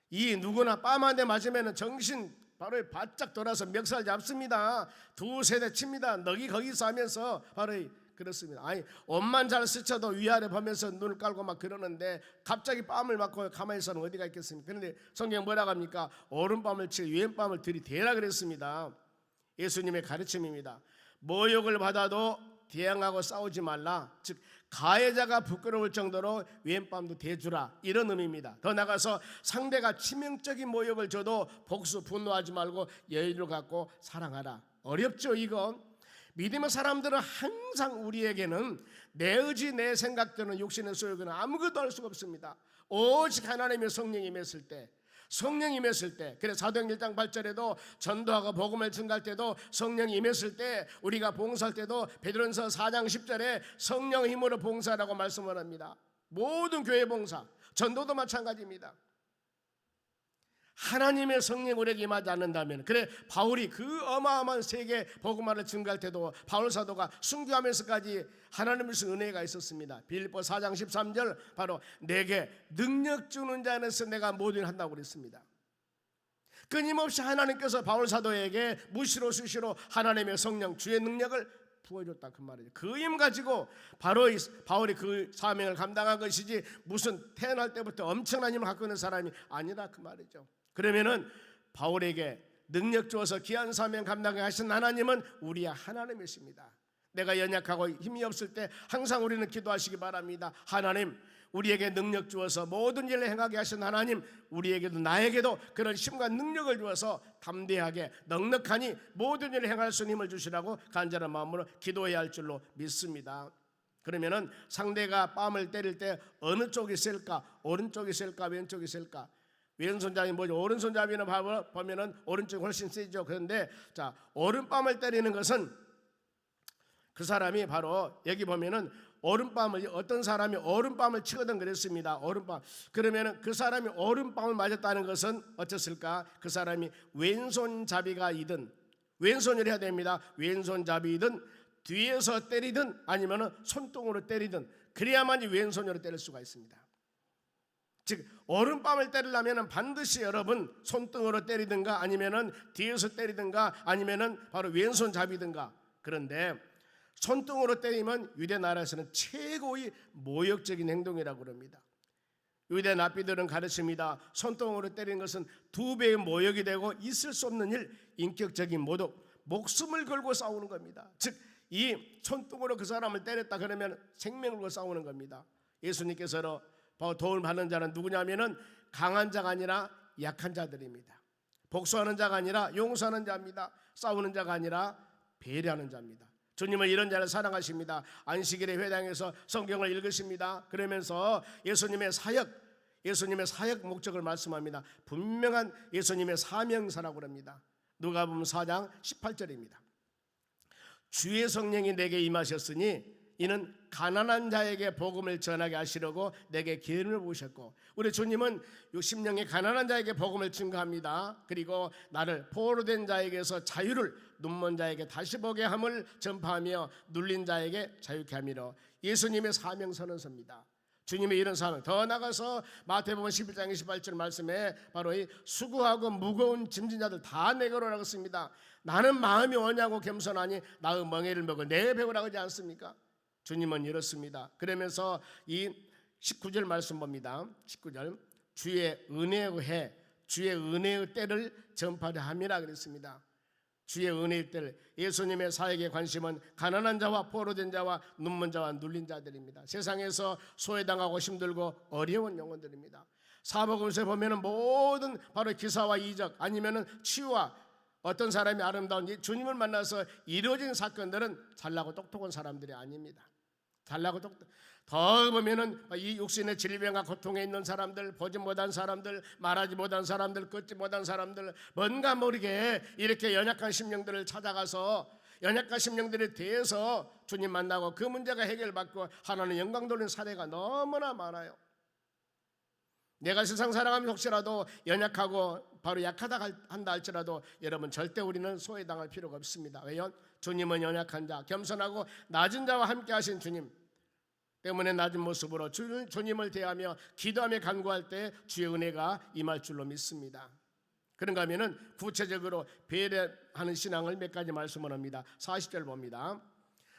이 누구나 뺨 한 대 맞으면은 정신 바로 바짝 돌아서 멱살 잡습니다. 두세 대 칩니다. 너기 거기서 하면서 바로 그렇습니다. 옷만 잘 스쳐도 위아래 보면서 눈을 깔고 막 그러는데 갑자기 뺨을 맞고 가만히 있어는 어디가 있겠습니까? 그런데 성경 뭐라고 합니까? 오른뺨을 치고 왼뺨을 들이대라 그랬습니다. 예수님의 가르침입니다. 모욕을 받아도 대항하고 싸우지 말라. 즉 가해자가 부끄러울 정도로 왼뺨도 대주라, 이런 의미입니다. 더 나가서 상대가 치명적인 모욕을 줘도 복수 분노하지 말고 여유를 갖고 사랑하라. 어렵죠 이거? 믿음의 사람들은 항상 우리에게는 내 의지 내 생각들은 육신의 소욕은 아무것도 할 수가 없습니다. 오직 하나님의 성령이 임했을 때, 그래서 사도행 1장 8절에도 전도하고 복음을 증가할 때도 성령이 임했을 때, 우리가 봉사할 때도 베드로전서 4장 10절에 성령 힘으로 봉사라고 말씀을 합니다. 모든 교회 봉사, 전도도 마찬가지입니다. 하나님의 성령 우리에게 임하지 않는다면, 그래 바울이 그 어마어마한 세계 복음화를 증가할 때도 바울 사도가 순교하면서까지 하나님의 은혜가 있었습니다. 빌립보 4장 13절 바로 내게 능력 주는 자 안에서 내가 모든 일 한다고 그랬습니다. 끊임없이 하나님께서 바울 사도에게 무시로 수시로 하나님의 성령 주의 능력을 부어줬다 그 말이죠. 그 힘 가지고 바로 바울이 그 사명을 감당한 것이지 무슨 태어날 때부터 엄청난 힘을 갖고 있는 사람이 아니라 그 말이죠. 그러면은 바울에게 능력 주어서 귀한 사명 감당하게 하신 하나님은 우리의 하나님이십니다. 내가 연약하고 힘이 없을 때 항상 우리는 기도하시기 바랍니다. 하나님, 우리에게 능력 주어서 모든 일을 행하게 하신 하나님, 우리에게도 나에게도 그런 힘과 능력을 주어서 담대하게 넉넉하니 모든 일을 행할 수 있는 힘을 주시라고 간절한 마음으로 기도해야 할 줄로 믿습니다. 그러면은 상대가 뺨을 때릴 때 어느 쪽이 셀까? 오른쪽이 셀까? 왼쪽이 셀까? 왼손잡이 뭐죠? 오른손잡이는 보면은 오른쪽이 훨씬 세죠. 그런데 자, 오른뺨을 때리는 것은 그 사람이 바로 여기 보면은 오른뺨을, 어떤 사람이 오른뺨을 치거든 그랬습니다. 오른뺨. 그러면은 그 사람이 오른뺨을 맞았다는 것은 어땠을까? 그 사람이 왼손잡이가이든, 왼손을 해야 됩니다. 왼손잡이든 뒤에서 때리든 아니면은 손등으로 때리든 그래야만이 왼손으로 때릴 수가 있습니다. 즉 오른뺨을 때리려면 반드시 여러분 손등으로 때리든가 아니면은 뒤에서 때리든가 아니면은 바로 왼손잡이든가. 그런데 손등으로 때리면 유대 나라에서는 최고의 모욕적인 행동이라고 합니다. 유대 랍비들은 가르칩니다. 손등으로 때리는 것은 2배의 모욕이 되고 있을 수 없는 일, 인격적인 모독, 목숨을 걸고 싸우는 겁니다. 즉 이 손등으로 그 사람을 때렸다 그러면 생명을 걸고 싸우는 겁니다. 예수님께서 도움을 받는 자는 누구냐면은 강한 자가 아니라 약한 자들입니다. 복수하는 자가 아니라 용서하는 자입니다. 싸우는 자가 아니라 배려하는 자입니다. 주님은 이런 자를 사랑하십니다. 안식일에 회당에서 성경을 읽으십니다. 그러면서 예수님의 사역 목적을 말씀합니다. 분명한 예수님의 사명사라고 합니다. 누가복음 4장 18절입니다. 주의 성령이 내게 임하셨으니 이는 가난한 자에게 복음을 전하게 하시려고 내게 기름을 부으셨고, 우리 주님은 60명의 가난한 자에게 복음을 증거합니다. 그리고 나를 포로된 자에게서 자유를, 눈먼 자에게 다시 보게 함을 전파하며 눌린 자에게 자유케 함이로 예수님의 사명선언서입니다. 주님의 이런 사명, 더 나가서 마태복음 11장 28절 말씀에 바로 이 수고하고 무거운 짐진 자들 다 내게로 오라고 씁니다. 나는 마음이 오냐고 겸손하니 나의 멍에를 먹어 내 배우라고 하지 않습니까? 주님은 이렇습니다. 그러면서 이 19절 말씀 봅니다. 19절, 주의 은혜의 때를 전파하려 함이라 그랬습니다. 주의 은혜의 때를, 예수님의 사역의 관심은 가난한 자와 포로된 자와 눈먼 자와 눌린 자들입니다. 세상에서 소외당하고 힘들고 어려운 영혼들입니다. 사복음서에 보면은 모든 바로 기사와 이적 아니면은 치유와 어떤 사람이 아름다운 주님을 만나서 이루어진 사건들은 잘나고 똑똑한 사람들이 아닙니다. 잘나고 더 보면은 이 육신의 질병과 고통에 있는 사람들, 보지 못한 사람들, 말하지 못한 사람들, 걷지 못한 사람들, 뭔가 모르게 이렇게 연약한 심령들을 찾아가서 연약한 심령들에 대해서 주님 만나고 그 문제가 해결받고 하나님 영광 돌리는 사례가 너무나 많아요. 내가 세상 살아가면 혹시라도 연약하고 바로 약하다 한다 할지라도 여러분 절대 우리는 소외당할 필요가 없습니다. 왜요? 주님은 연약한 자, 겸손하고 낮은 자와 함께 하신 주님 때문에 낮은 모습으로 주님을 대하며 기도하며 간구할 때 주의 은혜가 임할 줄로 믿습니다. 그런가 하면은 구체적으로 배려하는 신앙을 몇 가지 말씀을 합니다. 40절 봅니다.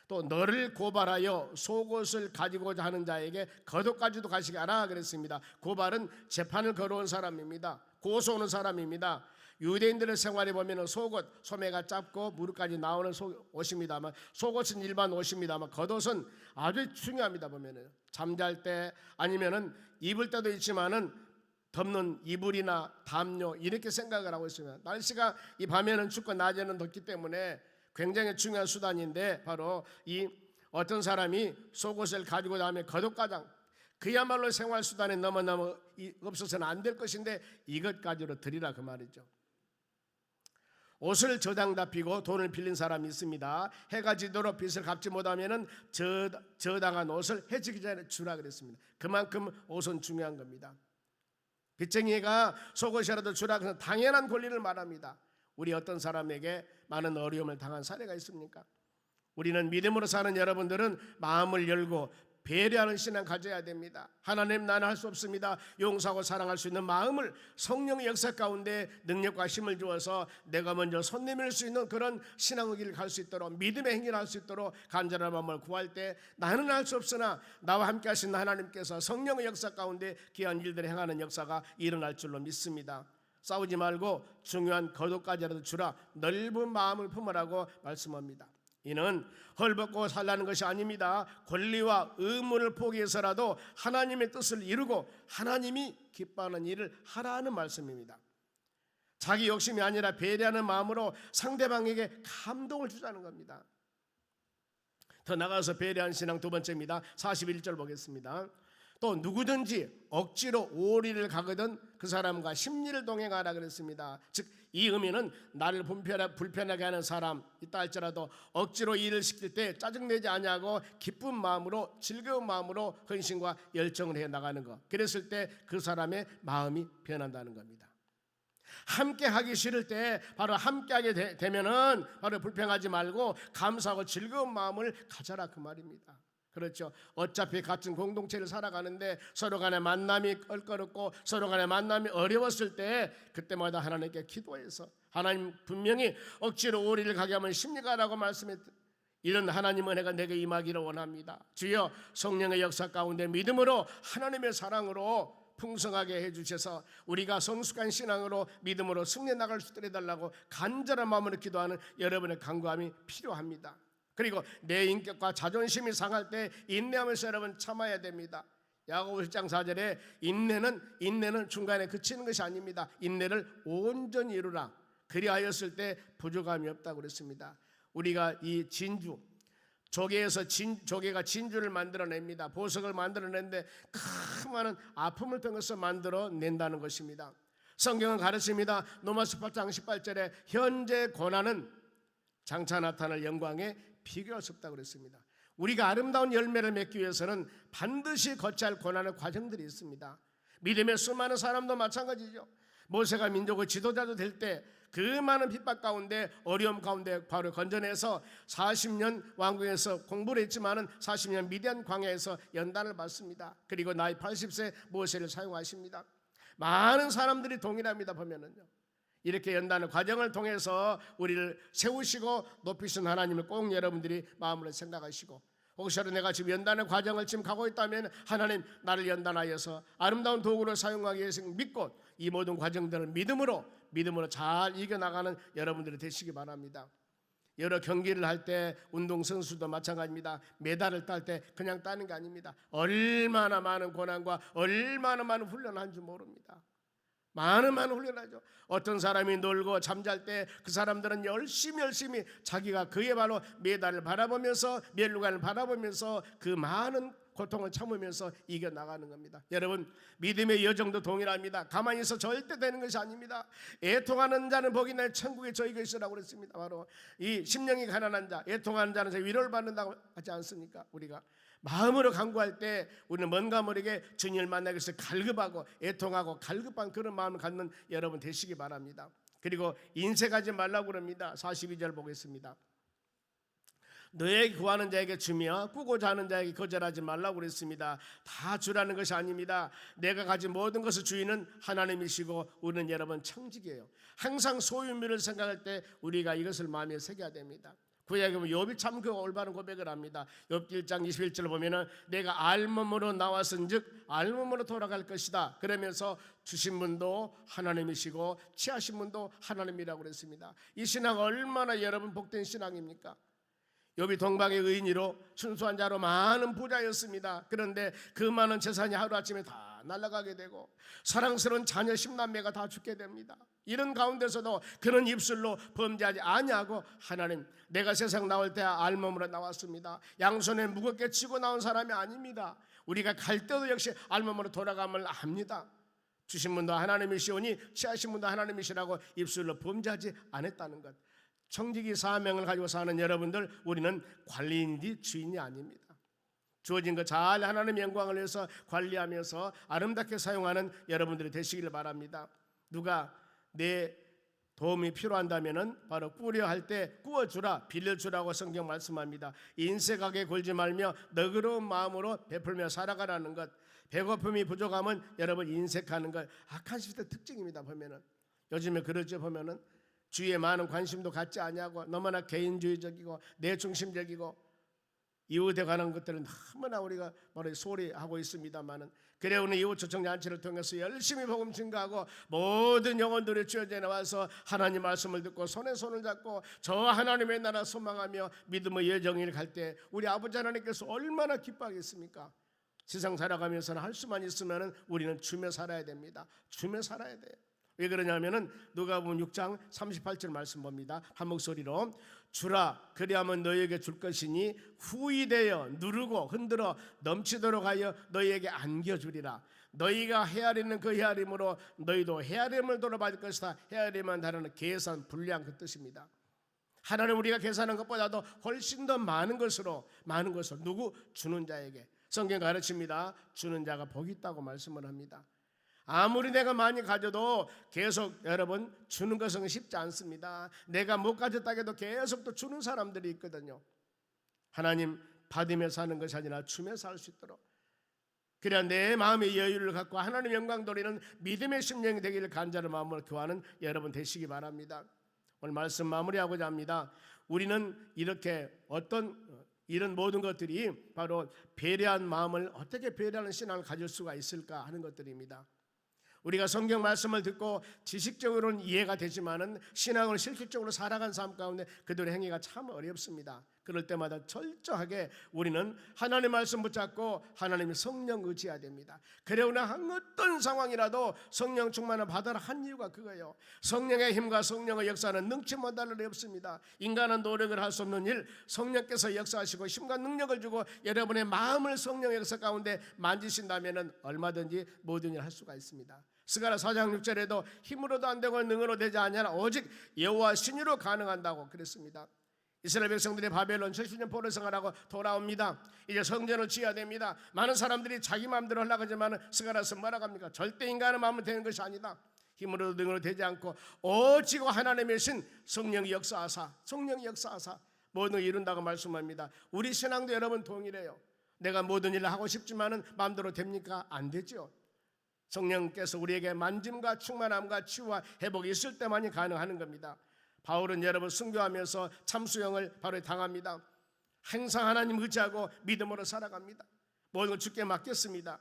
또 너를 고발하여 속옷을 가지고자 하는 자에게 거독까지도 가시게 하라 그랬습니다. 고발은 재판을 걸어온 사람입니다. 고소하는 사람입니다. 유대인들의 생활에 보면 속옷, 소매가 짧고 무릎까지 나오는 옷입니다만, 속옷은 일반 옷입니다만 겉옷은 아주 중요합니다. 보면은 잠잘 때 아니면은 입을 때도 있지만은 덮는 이불이나 담요 이렇게 생각을 하고 있습니다. 날씨가 이 밤에는 춥고 낮에는 덥기 때문에 굉장히 중요한 수단인데, 바로 이 어떤 사람이 속옷을 가지고 다음에 겉옷가장, 그야말로 생활 수단에 너무너무 없어서는 안 될 것인데 이것까지로 드리라 그 말이죠. 옷을 저당다 피고 돈을 빌린 사람이 있습니다. 해가 지도록 빚을 갚지 못하면은 저당한 옷을 해지기 전에 주라 그랬습니다. 그만큼 옷은 중요한 겁니다. 빚쟁이가 속옷이라도 주라 그래서 당연한 권리를 말합니다. 우리 어떤 사람에게 많은 어려움을 당한 사례가 있습니까? 우리는 믿음으로 사는 여러분들은 마음을 열고 배려하는 신앙 가져야 됩니다. 하나님, 나는 할 수 없습니다. 용서하고 사랑할 수 있는 마음을 성령의 역사 가운데 능력과 힘을 주어서 내가 먼저 손 내밀 수 있는 그런 신앙의 길을 갈 수 있도록, 믿음의 행위를 할 수 있도록 간절한 마음을 구할 때 나는 할 수 없으나 나와 함께 하신 하나님께서 성령의 역사 가운데 귀한 일들을 행하는 역사가 일어날 줄로 믿습니다. 싸우지 말고 중요한 거독까지라도 주라, 넓은 마음을 품으라고 말씀합니다. 이는 헐벗고 살라는 것이 아닙니다. 권리와 의무를 포기해서라도 하나님의 뜻을 이루고 하나님이 기뻐하는 일을 하라는 말씀입니다. 자기 욕심이 아니라 배려하는 마음으로 상대방에게 감동을 주자는 겁니다. 더 나가서 배려한 신앙 두 번째입니다. 41절 보겠습니다. 또 누구든지 억지로 오리를 가거든 그 사람과 심리를 동행하라 그랬습니다. 즉 이 의미는 나를 불편하게 하는 사람 있다 할지라도 억지로 일을 시킬 때 짜증내지 아니하고 기쁜 마음으로, 즐거운 마음으로 헌신과 열정을 해 나가는 것. 그랬을 때 그 사람의 마음이 변한다는 겁니다. 함께 하기 싫을 때 바로 함께 하게 되면은 바로 불평하지 말고 감사하고 즐거운 마음을 가져라 그 말입니다. 그렇죠. 어차피 같은 공동체를 살아가는데 서로 간의 만남이 껄끄럽고 서로 간의 만남이 어려웠을 때 그때마다 하나님께 기도해서, 하나님 분명히 억지로 오리를 가게 하면 심리가라고 말씀했, 이런 하나님 은혜가 내게 임하기를 원합니다. 주여, 성령의 역사 가운데 믿음으로 하나님의 사랑으로 풍성하게 해주셔서 우리가 성숙한 신앙으로 믿음으로 승리해 나갈 수 있도록 해달라고 간절한 마음으로 기도하는 여러분의 간구함이 필요합니다. 그리고 내 인격과 자존심이 상할 때 인내하면서 여러분 참아야 됩니다. 야고보 1장 4절에 인내는 중간에 그치는 것이 아닙니다. 인내를 온전히 이루라. 그리하였을 때 부족함이 없다고 그랬습니다. 우리가 이 진주, 조개가 진주를 만들어냅니다. 보석을 만들어내는데 큰 많은 아픔을 통해서 만들어낸다는 것입니다. 성경은 가르칩니다. 로마서 8장 18절에 현재 고난은 장차 나타날 영광에 비교할 수 없다고 그랬습니다. 우리가 아름다운 열매를 맺기 위해서는 반드시 거쳐야 할 고난의 과정들이 있습니다. 믿음의 수많은 사람도 마찬가지죠. 모세가 민족의 지도자도 될 때 그 많은 핍박 가운데 어려움 가운데 바로 건져내서 40년 왕궁에서 공부를 했지만은 40년 미디안 광야에서 연단을 받습니다. 그리고 나이 80세 모세를 사용하십니다. 많은 사람들이 동일합니다. 보면은요. 이렇게 연단의 과정을 통해서 우리를 세우시고 높이신 하나님을 꼭 여러분들이 마음으로 생각하시고, 혹시라도 내가 지금 연단의 과정을 지금 가고 있다면 하나님 나를 연단하여서 아름다운 도구를 사용하기 위해서 믿고 이 모든 과정들을 믿음으로 잘 이겨나가는 여러분들이 되시기 바랍니다. 여러 경기를 할 때 운동선수도 마찬가지입니다. 메달을 딸 때 그냥 따는 게 아닙니다. 얼마나 많은 고난과 얼마나 많은 훈련한 줄 모릅니다. 많은 훈련하죠. 어떤 사람이 놀고 잠잘 때 그 사람들은 열심히 자기가 그의 바로 메달을 바라보면서 멸류관을 바라보면서 그 많은 고통을 참으면서 이겨나가는 겁니다. 여러분, 믿음의 여정도 동일합니다. 가만히 있어 절대 되는 것이 아닙니다. 애통하는 자는 복이 날 천국에 저희 것이라고 그랬습니다. 바로 이 심령이 가난한 자, 애통하는 자는 위로를 받는다고 하지 않습니까? 우리가 마음으로 간구할 때 우리는 뭔가 모르게 주님을 만나기 위해서 갈급하고 애통하고 갈급한 그런 마음을 갖는 여러분 되시기 바랍니다. 그리고 인색하지 말라고 그럽니다. 42절 보겠습니다. 너에게 구하는 자에게 주며 꾸고자 하는 자에게 거절하지 말라고 그랬습니다. 다 주라는 것이 아닙니다. 내가 가진 모든 것의 주인은 하나님이시고 우리는 여러분 청직이에요. 항상 소유미를 생각할 때 우리가 이것을 마음에 새겨야 됩니다. 구약에 보면 욥이 참 그 올바른 고백을 합니다. 욥기 1장 21절을 보면은 내가 알몸으로 나왔은즉 알몸으로 돌아갈 것이다. 그러면서 주신 분도 하나님이시고 취하신 분도 하나님이라고 그랬습니다. 이 신앙 얼마나 여러분 복된 신앙입니까? 욥이 동방의 의인이로 순수한 자로 많은 부자였습니다. 그런데 그 많은 재산이 하루아침에 다 날아가게 되고 사랑스러운 자녀 10남매가 다 죽게 됩니다. 이런 가운데서도 그런 입술로 범죄하지 아니하고 하나님, 내가 세상 나올 때 알몸으로 나왔습니다. 양손에 무겁게 쥐고 나온 사람이 아닙니다. 우리가 갈 때도 역시 알몸으로 돌아감을 압니다. 주신 분도 하나님이시오니 취하신 분도 하나님이시라고 입술로 범죄하지 않았다는 것. 청지기 사명을 가지고 사는 여러분들, 우리는 관리인지 주인이 아닙니다. 주어진 것 잘 하나님 영광을 위해서 관리하면서 아름답게 사용하는 여러분들이 되시기를 바랍니다. 누가 내 도움이 필요한다면은 바로 꾸려 할 때 꾸어주라, 빌려주라고 성경 말씀합니다. 인색하게 굴지 말며 너그러운 마음으로 베풀며 살아가라는 것. 배고픔이 부족하면 여러분 인색하는 것 악한 시대 특징입니다. 보면은 요즘에 그러죠. 보면은 주위에 많은 관심도 갖지 아니하고 너무나 개인주의적이고 내중심적이고 이웃에 관한 것들은 너무나 우리가 바로 소홀히 하고 있습니다만은, 그래 오늘 이웃 초청 잔치를 통해서 열심히 복음 증거하고 모든 영혼들이 주어져 나와서 하나님 말씀을 듣고 손에 손을 잡고 저 하나님의 나라 소망하며 믿음의 여정을 갈 때 우리 아버지 하나님께서 얼마나 기뻐하겠습니까? 세상 살아가면서는 할 수만 있으면 우리는 주며 살아야 됩니다. 주며 살아야 돼요. 왜 그러냐면은 누가복음 6장 38절 말씀 봅니다. 한 목소리로 주라 그리하면 너희에게 줄 것이니 후이되어 누르고 흔들어 넘치도록 하여 너희에게 안겨주리라. 너희가 헤아리는 그 헤아림으로 너희도 헤아림을 돌아받을 것이다. 헤아림은 다른 계산 분량 그 뜻입니다. 하나님 우리가 계산한 것보다도 훨씬 더 많은 것으로 누구? 주는 자에게. 성경 가르칩니다. 주는 자가 복이 있다고 말씀을 합니다. 아무리 내가 많이 가져도 계속 여러분 주는 것은 쉽지 않습니다. 내가 못 가졌다 해도 계속 또 주는 사람들이 있거든요. 하나님 받으며 사는 것이 아니라 주며 살 수 있도록, 그래야 내 마음의 여유를 갖고 하나님 영광 돌리는 믿음의 심령이 되기를 간절한 마음으로 구하는 여러분 되시기 바랍니다. 오늘 말씀 마무리하고자 합니다. 우리는 이렇게 이런 모든 것들이 바로 배려한 마음을 어떻게 배려하는 신앙을 가질 수가 있을까 하는 것들입니다. 우리가 성경 말씀을 듣고 지식적으로는 이해가 되지만은 신앙을 실질적으로 살아간 삶 가운데 그들의 행위가 참 어렵습니다. 그럴 때마다 철저하게 우리는 하나님의 말씀 붙잡고 하나님의 성령 의지해야 됩니다. 그러나 어떤 상황이라도 성령 충만을 받아라 한 이유가 그거예요. 성령의 힘과 성령의 역사는 능치 못할 일이 없습니다. 인간은 노력을 할 수 없는 일, 성령께서 역사하시고 힘과 능력을 주고 여러분의 마음을 성령의 역사 가운데 만지신다면 얼마든지 모든 일을 할 수가 있습니다. 스가랴 4장 6절에도 힘으로도 안 되고 능으로 되지 아니하나 오직 여호와 신유로 가능한다고 그랬습니다. 이스라엘 백성들이 바벨론 70년 포로 생활하고 돌아옵니다. 이제 성전을 지어야 됩니다. 많은 사람들이 자기 마음대로 하려고 하지만 스가랴서 뭐라고 합니까? 절대 인간의 마음으로 되는 것이 아니다. 힘으로도 능으로 되지 않고 오직 하나님의 신 성령이 역사하사 모든 걸 이룬다고 말씀합니다. 우리 신앙도 여러분 동일해요. 내가 모든 일을 하고 싶지만은 마음대로 됩니까? 안 되죠. 성령께서 우리에게 만짐과 충만함과 치유와 회복이 있을 때만이 가능한 겁니다. 바울은 여러분 순교하면서 참수형을 바로 당합니다. 항상 하나님 의지하고 믿음으로 살아갑니다. 모든 걸 주께 맡겼습니다.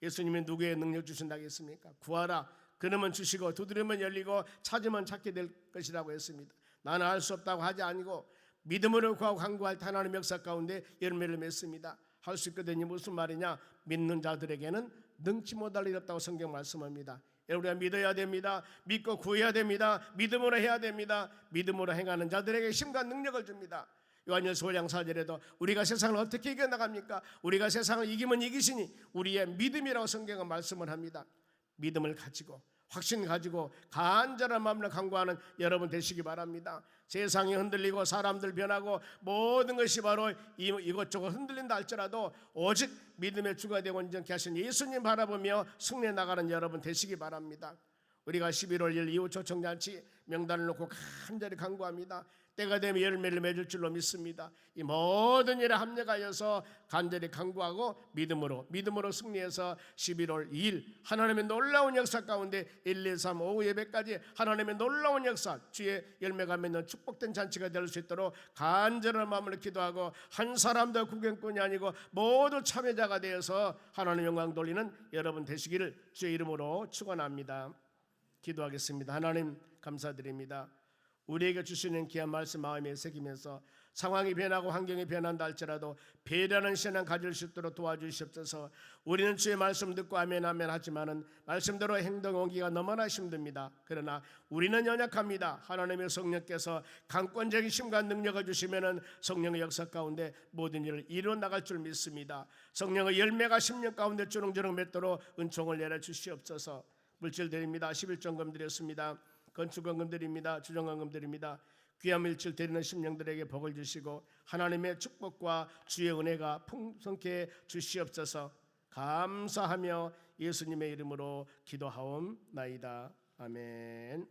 예수님이 누구의 능력 주신다고 했습니까? 구하라 그러면 주시고 두드리면 열리고 찾으면 찾게 될 것이라고 했습니다. 나는 알 수 없다고 하지 아니고 믿음으로 구하고 간구할 때 하나님의 역사 가운데 열매를 맺습니다. 할 수 있거든요. 무슨 말이냐? 믿는 자들에게는 능치 못할 일 없다고 성경 말씀합니다. 우리가 믿어야 됩니다. 믿고 구해야 됩니다. 믿음으로 해야 됩니다. 믿음으로 행하는 자들에게 힘과 능력을 줍니다. 요한일서 5장 4절에도 우리가 세상을 어떻게 이겨나갑니까? 우리가 세상을 이기면 이기시니 우리의 믿음이라고 성경은 말씀을 합니다. 믿음을 가지고 확신 가지고 간절한 마음으로 간구하는 여러분 되시기 바랍니다. 세상이 흔들리고 사람들 변하고 모든 것이 바로 이것저것 흔들린다 할지라도 오직 믿음의 주가 되고 온전케 하신 예수님 바라보며 승리해 나가는 여러분 되시기 바랍니다. 우리가 11월 1일 이후 초청잔치 명단을 놓고 간절히 간구합니다. 때가 되면 열매를 맺을 줄로 믿습니다. 이 모든 일에 합력하여서 간절히 간구하고 믿음으로 승리해서 11월 2일 하나님의 놀라운 역사 가운데 1, 2, 3 오후 예배까지 하나님의 놀라운 역사 주의 열매가 맺는 축복된 잔치가 될 수 있도록 간절한 마음으로 기도하고 한 사람도 구경꾼이 아니고 모두 참여자가 되어서 하나님 영광 돌리는 여러분 되시기를 주의 이름으로 축원합니다. 기도하겠습니다. 하나님 감사드립니다. 우리에게 주시는 귀한 말씀 마음에 새기면서 상황이 변하고 환경이 변한다 할지라도 배려하는 신앙 가질 수 있도록 도와주시옵소서. 우리는 주의 말씀 듣고 아멘 아멘 하지만은 말씀대로 행동 오기가 너무나 힘듭니다. 그러나 우리는 연약합니다. 하나님의 성령께서 강권적인 힘과 능력을 주시면은 성령의 역사 가운데 모든 일을 이루어 나갈 줄 믿습니다. 성령의 열매가 10년 가운데 주렁주렁 맺도록 은총을 내려 주시옵소서. 물질 드립니다. 11종금 드렸습니다. 건축원금 드립니다. 주정원금 드립니다. 귀한 물질 드리는 심령들에게 복을 주시고 하나님의 축복과 주의 은혜가 풍성케 주시옵소서. 감사하며 예수님의 이름으로 기도하옵나이다. 아멘.